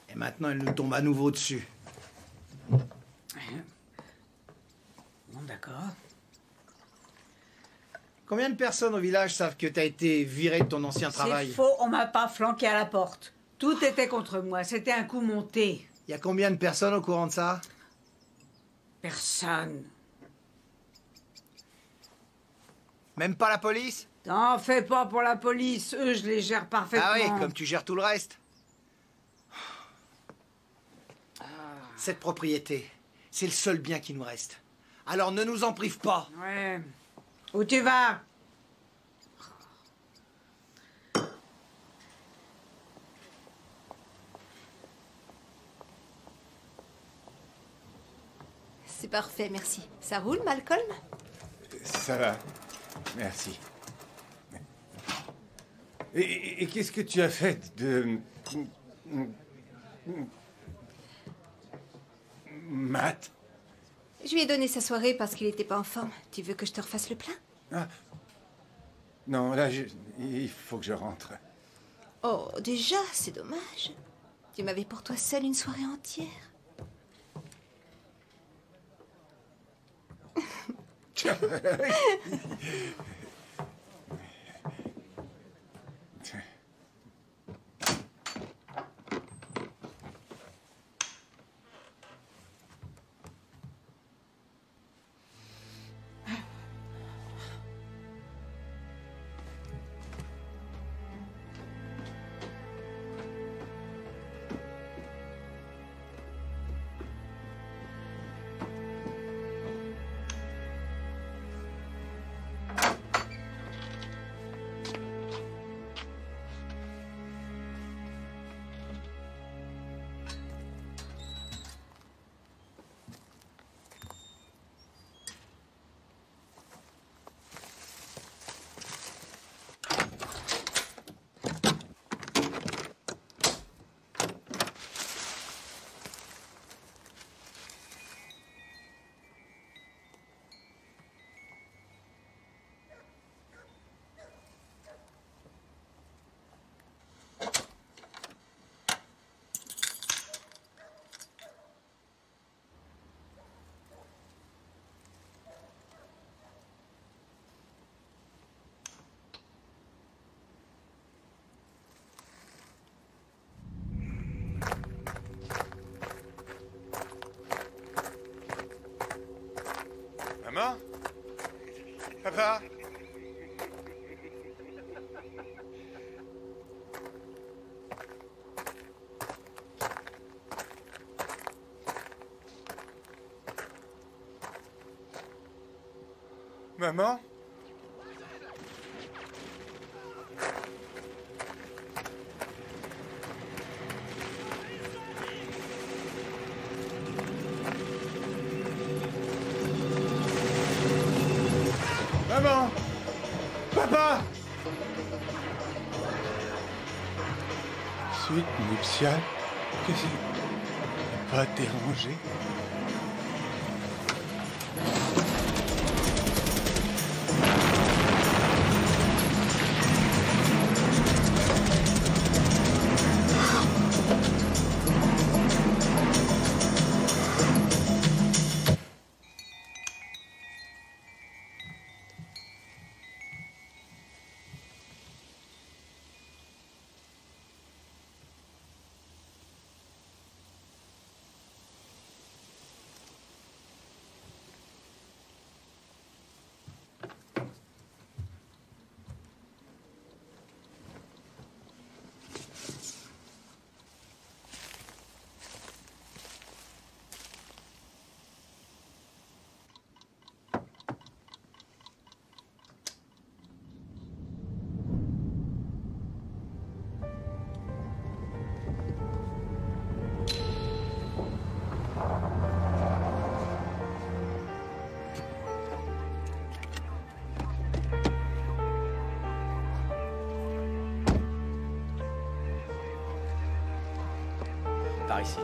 Et maintenant, elle nous tombe à nouveau dessus. Bon, d'accord. Combien de personnes au village savent que t'as été viré de ton ancien travail? C'est faux, on m'a pas flanqué à la porte. Tout était contre moi, c'était un coup monté. Il y a combien de personnes au courant de ça? Personne. Même pas la police? T'en fais pas pour la police, eux je les gère parfaitement. Ah oui, comme tu gères tout le reste. Cette propriété, c'est le seul bien qui nous reste. Alors ne nous en prive pas. Ouais. Où tu vas? C'est parfait, merci. Ça roule, Malcolm? Ça va. Merci. Et qu'est-ce que tu as fait de... Matt? Je lui ai donné sa soirée parce qu'il n'était pas en forme. Tu veux que je te refasse le plein? Ah. Non, là, il faut que je rentre. Oh, déjà, c'est dommage. Tu m'avais pour toi seule une soirée entière. Maman? Papa? Maman? Maman! Papa! Suite nuptiale? Que c'est? Pas dérangé? Par ici.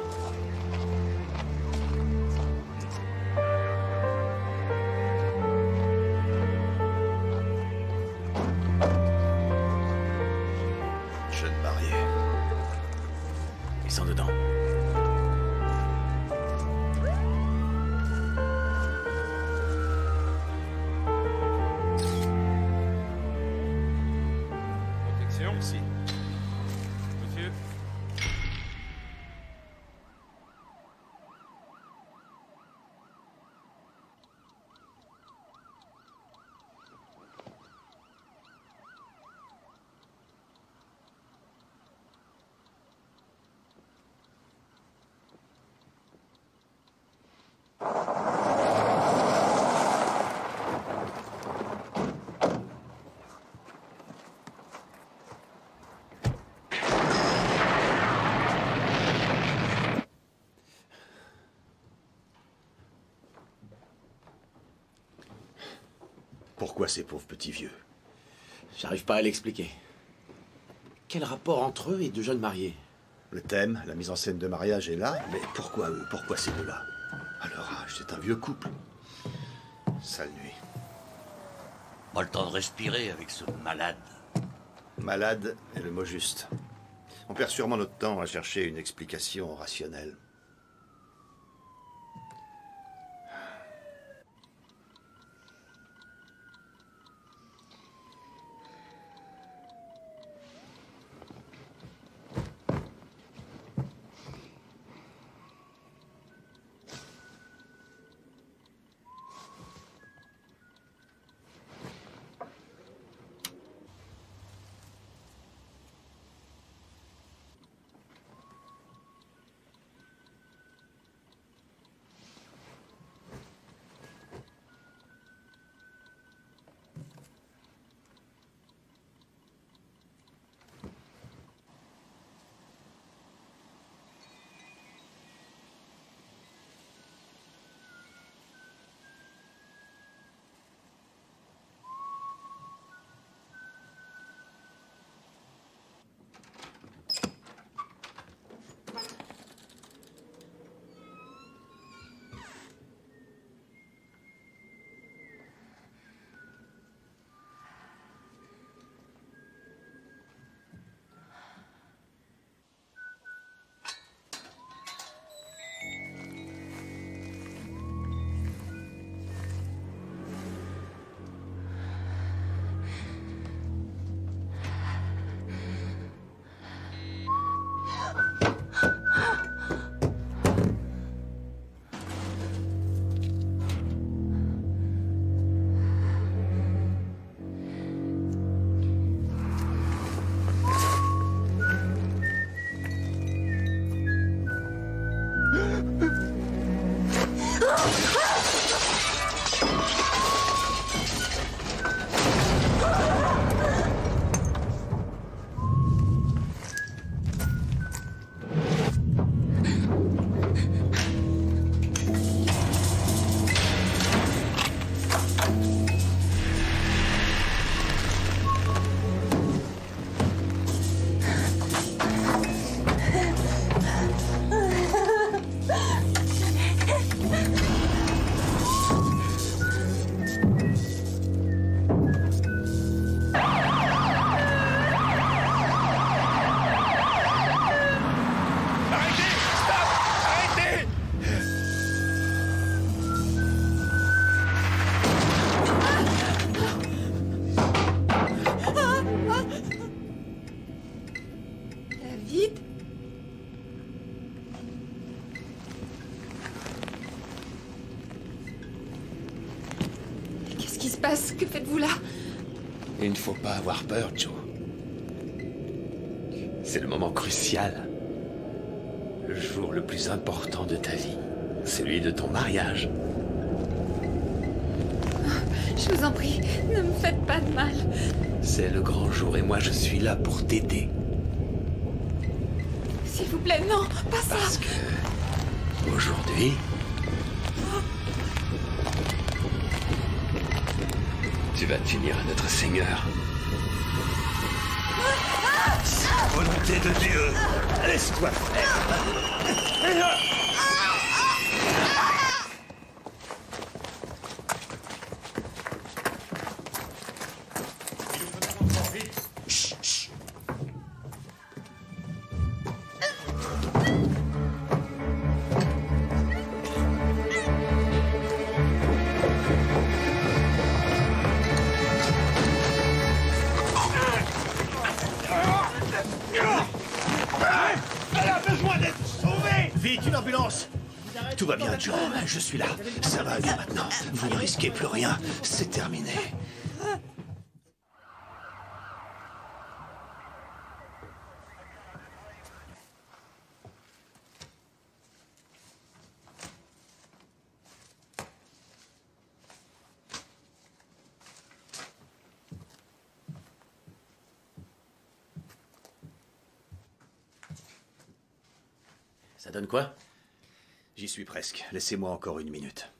Jeune marié. Ils sont dedans. Protection. Si. Monsieur. Pourquoi ces pauvres petits vieux? J'arrive pas à l'expliquer. Quel rapport entre eux et deux jeunes mariés? Le thème, la mise en scène de mariage est là, mais pourquoi eux? Pourquoi ces deux-là? À leur âge, c'est un vieux couple. Sale nuit. Pas le temps de respirer avec ce malade. Malade est le mot juste. On perd sûrement notre temps à chercher une explication rationnelle. Dites. Qu'est-ce qui se passe? Que faites-vous là? Il ne faut pas avoir peur, Joe. C'est le moment crucial. Le jour le plus important de ta vie. Celui de ton mariage. Je vous en prie, ne me faites pas de mal. C'est le grand jour et moi je suis là pour t'aider. S'il vous plaît, non, pas ça. Parce que aujourd'hui, tu vas t'unir à notre Seigneur. Volonté de Dieu, laisse-toi faire. Elle a besoin d'être sauvée! Vite, une ambulance! Tout va bien, Joe. Je suis là. Ça va mieux maintenant. Vous ne risquez plus rien. C'est terminé. Ça donne quoi? J'y suis presque. Laissez-moi encore une minute.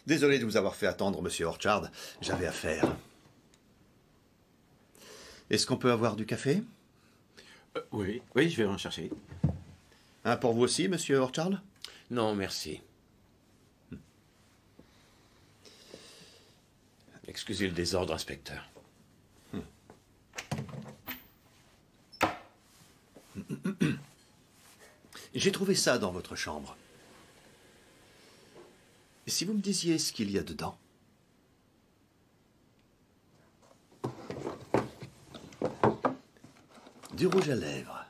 Désolé de vous avoir fait attendre, monsieur Orchard. J'avais affaire. Est-ce qu'on peut avoir du café? Oui, je vais en chercher. Un pour vous aussi, monsieur Orchard? Non, merci. Excusez le désordre, inspecteur. J'ai trouvé ça dans votre chambre. Et si vous me disiez ce qu'il y a dedans? Du rouge à lèvres.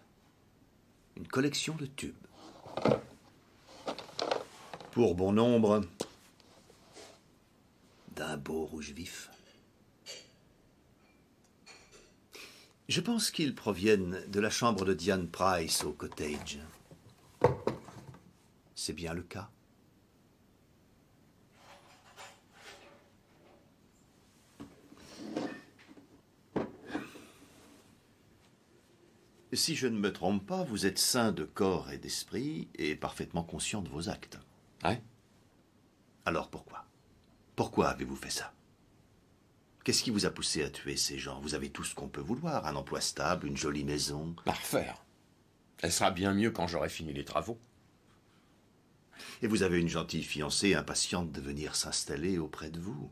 Une collection de tubes. Pour bon nombre, d'un beau rouge vif. Je pense qu'ils proviennent de la chambre de Diane Price au cottage. C'est bien le cas. Si je ne me trompe pas, vous êtes sain de corps et d'esprit et parfaitement conscient de vos actes. Ouais. Alors pourquoi? Pourquoi avez-vous fait ça? Qu'est-ce qui vous a poussé à tuer ces gens? Vous avez tout ce qu'on peut vouloir, un emploi stable, une jolie maison. À refaire. Elle sera bien mieux quand j'aurai fini les travaux. Et vous avez une gentille fiancée impatiente de venir s'installer auprès de vous.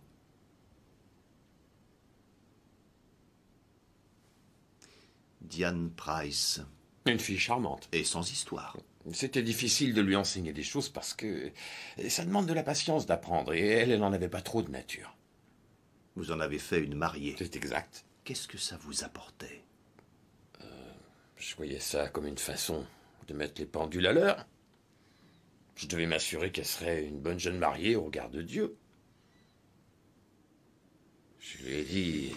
Diane Price. Une fille charmante. Et sans histoire. C'était difficile de lui enseigner des choses parce que ça demande de la patience d'apprendre et elle n'en avait pas trop de nature. Vous en avez fait une mariée. C'est exact. Qu'est-ce que ça vous apportait? Je voyais ça comme une façon de mettre les pendules à l'heure. Je devais m'assurer qu'elle serait une bonne jeune mariée au regard de Dieu. Je lui ai dit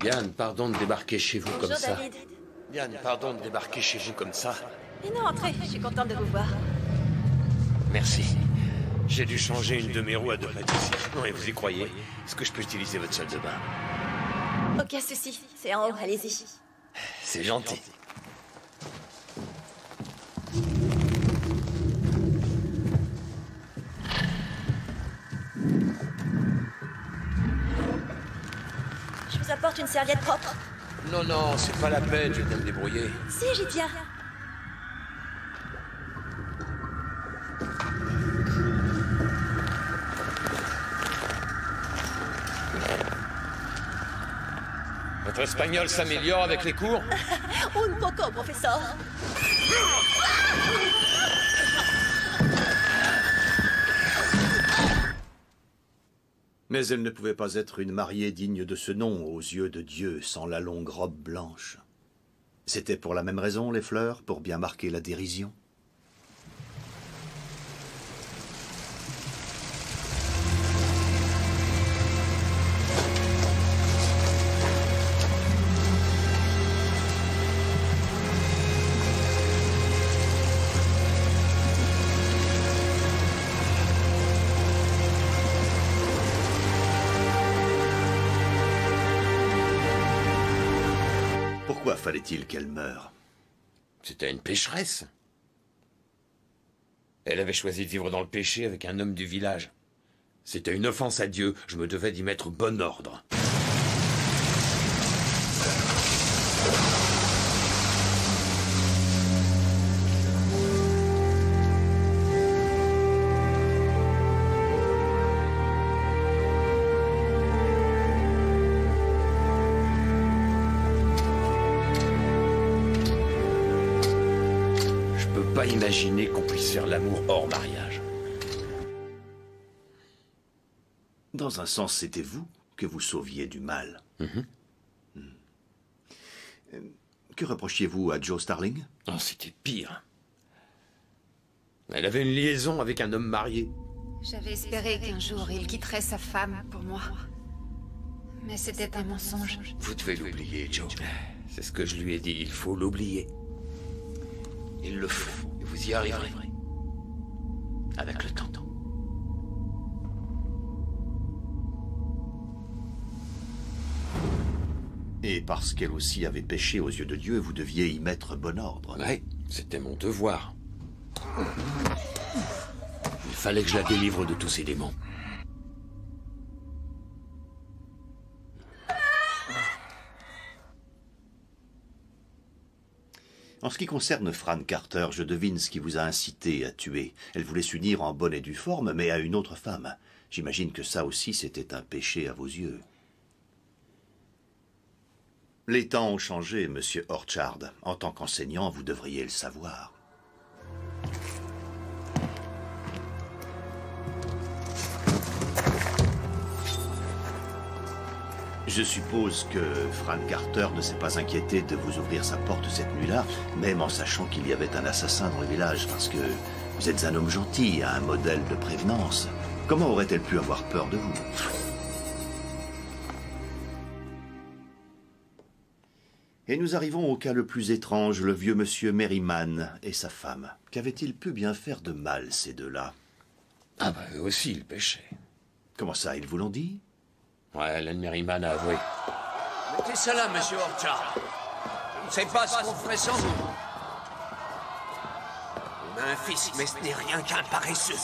Diane, pardon de débarquer chez vous Bonjour, comme ça. David. Diane, pardon de débarquer chez vous comme ça. Et non, entrez, je suis contente de vous voir. Merci. J'ai dû changer une de mes roues à 2 pattes ici. Non, et vous y croyez? Est-ce que je peux utiliser votre salle de bain? Aucun souci, c'est en haut, allez-y. C'est gentil. Je vous apporte une serviette propre. Non, non, c'est pas la peine, je vais bien me débrouiller. Si, j'y tiens. Votre espagnol s'améliore avec les cours? Un poco, professeur. Mais elle ne pouvait pas être une mariée digne de ce nom aux yeux de Dieu sans la longue robe blanche. C'était pour la même raison, les fleurs, pour bien marquer la dérision. Pourquoi fallait-il qu'elle meure? C'était une pécheresse. Elle avait choisi de vivre dans le péché avec un homme du village. C'était une offense à Dieu, je me devais d'y mettre bon ordre. Pas imaginer qu'on puisse faire l'amour hors mariage. Dans un sens, c'était vous que vous sauviez du mal. Que reprochiez-vous à Joe Starling? Oh, c'était pire. Elle avait une liaison avec un homme marié. J'avais espéré qu'un jour il quitterait sa femme pour moi. Mais c'était un mensonge. Vous devez l'oublier, Joe. C'est ce que je lui ai dit, il faut l'oublier. Il le faut, et vous y arriverez. Avec le temps. Et parce qu'elle aussi avait péché aux yeux de Dieu, vous deviez y mettre bon ordre. Oui, c'était mon devoir. Il fallait que je la délivre de tous ces démons. En ce qui concerne Fran Carter, je devine ce qui vous a incité à tuer. Elle voulait s'unir en bonne et due forme, mais à une autre femme. J'imagine que ça aussi, c'était un péché à vos yeux. Les temps ont changé, monsieur Orchard. En tant qu'enseignant, vous devriez le savoir. Je suppose que Fran Carter ne s'est pas inquiété de vous ouvrir sa porte cette nuit-là, même en sachant qu'il y avait un assassin dans le village, parce que vous êtes un homme gentil, un modèle de prévenance. Comment aurait-elle pu avoir peur de vous? Et nous arrivons au cas le plus étrange, le vieux monsieur Merriman et sa femme. Qu'avaient-ils pu bien faire de mal, ces deux-là? Ah bah, eux aussi, ils péchaient. Comment ça, ils vous l'ont dit? Ouais, Len Merriman a avoué. Mettez ça là, monsieur Orchard. Je ne sais pas ce qu'on ferait sans vous. On a un fils, mais ce n'est rien qu'un paresseux.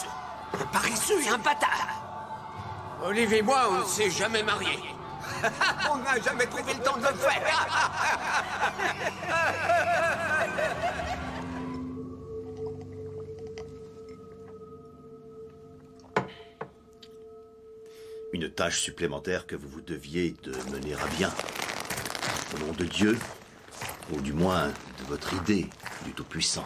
Un paresseux et un bâtard. Olive et moi, on ne s'est jamais mariés. On n'a jamais trouvé le temps de le faire. Une tâche supplémentaire que vous deviez de mener à bien. Au nom de Dieu, ou du moins de votre idée du Tout-Puissant.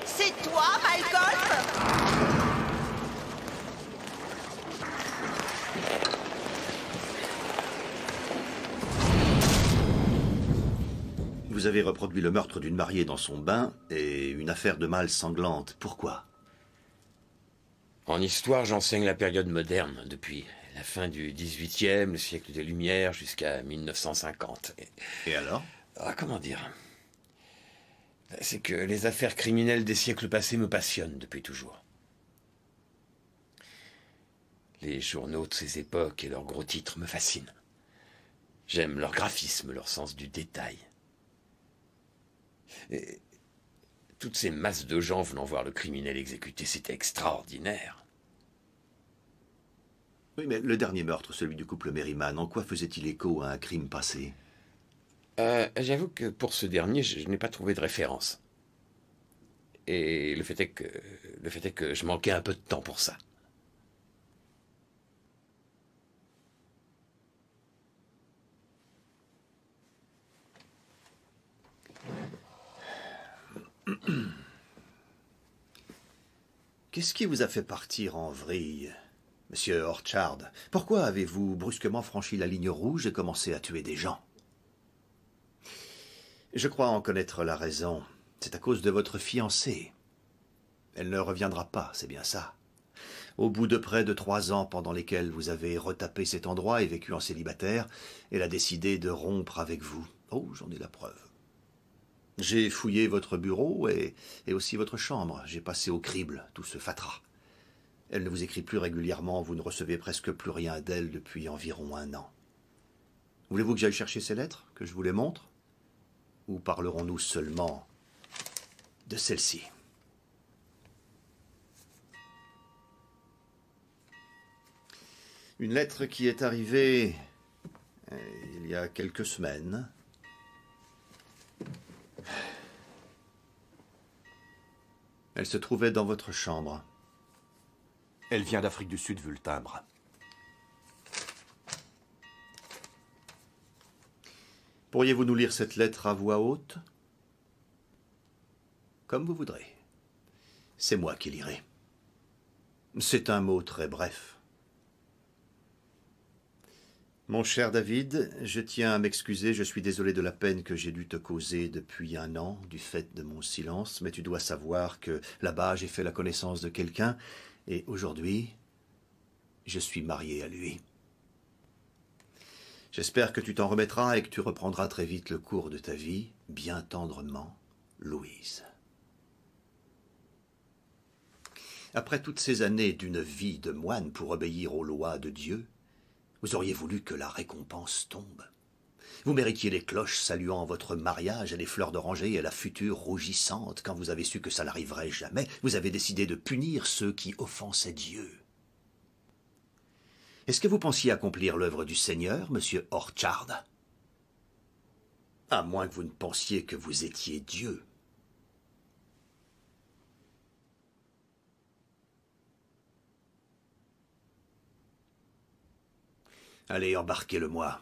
C'est toi, Malcolm? Vous Vous avez reproduit le meurtre d'une mariée dans son bain et une affaire de mâle sanglante. Pourquoi? En histoire, j'enseigne la période moderne, depuis la fin du XVIIIe, le siècle des Lumières, jusqu'à 1950. Et alors? Ah, comment dire? C'est que les affaires criminelles des siècles passés me passionnent depuis toujours. Les journaux de ces époques et leurs gros titres me fascinent. J'aime leur graphisme, leur sens du détail. Et toutes ces masses de gens venant voir le criminel exécuté, c'était extraordinaire. Oui, mais le dernier meurtre, celui du couple Merriman, en quoi faisait-il écho à un crime passé? J'avoue que pour ce dernier, je n'ai pas trouvé de référence. Et le fait est que je manquais un peu de temps pour ça. Qu'est-ce qui vous a fait partir en vrille, monsieur Orchard? Pourquoi avez-vous brusquement franchi la ligne rouge et commencé à tuer des gens? Je crois en connaître la raison. C'est à cause de votre fiancée. Elle ne reviendra pas, c'est bien ça. Au bout de près de 3 ans pendant lesquels vous avez retapé cet endroit et vécu en célibataire, elle a décidé de rompre avec vous. Oh, j'en ai la preuve. J'ai fouillé votre bureau et aussi votre chambre. J'ai passé au crible tout ce fatras. Elle ne vous écrit plus régulièrement, vous ne recevez presque plus rien d'elle depuis environ 1 an. Voulez-vous que j'aille chercher ces lettres, que je vous les montre? Ou parlerons-nous seulement de celle-ci? Une lettre qui est arrivée il y a quelques semaines. Elle se trouvait dans votre chambre. Elle vient d'Afrique du Sud, vu le timbre. Pourriez-vous nous lire cette lettre à voix haute? Comme vous voudrez. C'est moi qui lirai. C'est un mot très bref. Mon cher David, je tiens à m'excuser, je suis désolé de la peine que j'ai dû te causer depuis 1 an, du fait de mon silence, mais tu dois savoir que là-bas j'ai fait la connaissance de quelqu'un, et aujourd'hui, je suis marié à lui. J'espère que tu t'en remettras et que tu reprendras très vite le cours de ta vie, bien tendrement, Louise. Après toutes ces années d'une vie de moine pour obéir aux lois de Dieu, vous auriez voulu que la récompense tombe. Vous méritiez les cloches saluant votre mariage et les fleurs d'oranger et la future rougissante. Quand vous avez su que ça n'arriverait jamais, vous avez décidé de punir ceux qui offensaient Dieu. Est-ce que vous pensiez accomplir l'œuvre du Seigneur, monsieur Orchard? À moins que vous ne pensiez que vous étiez Dieu. Allez, embarquez-le-moi.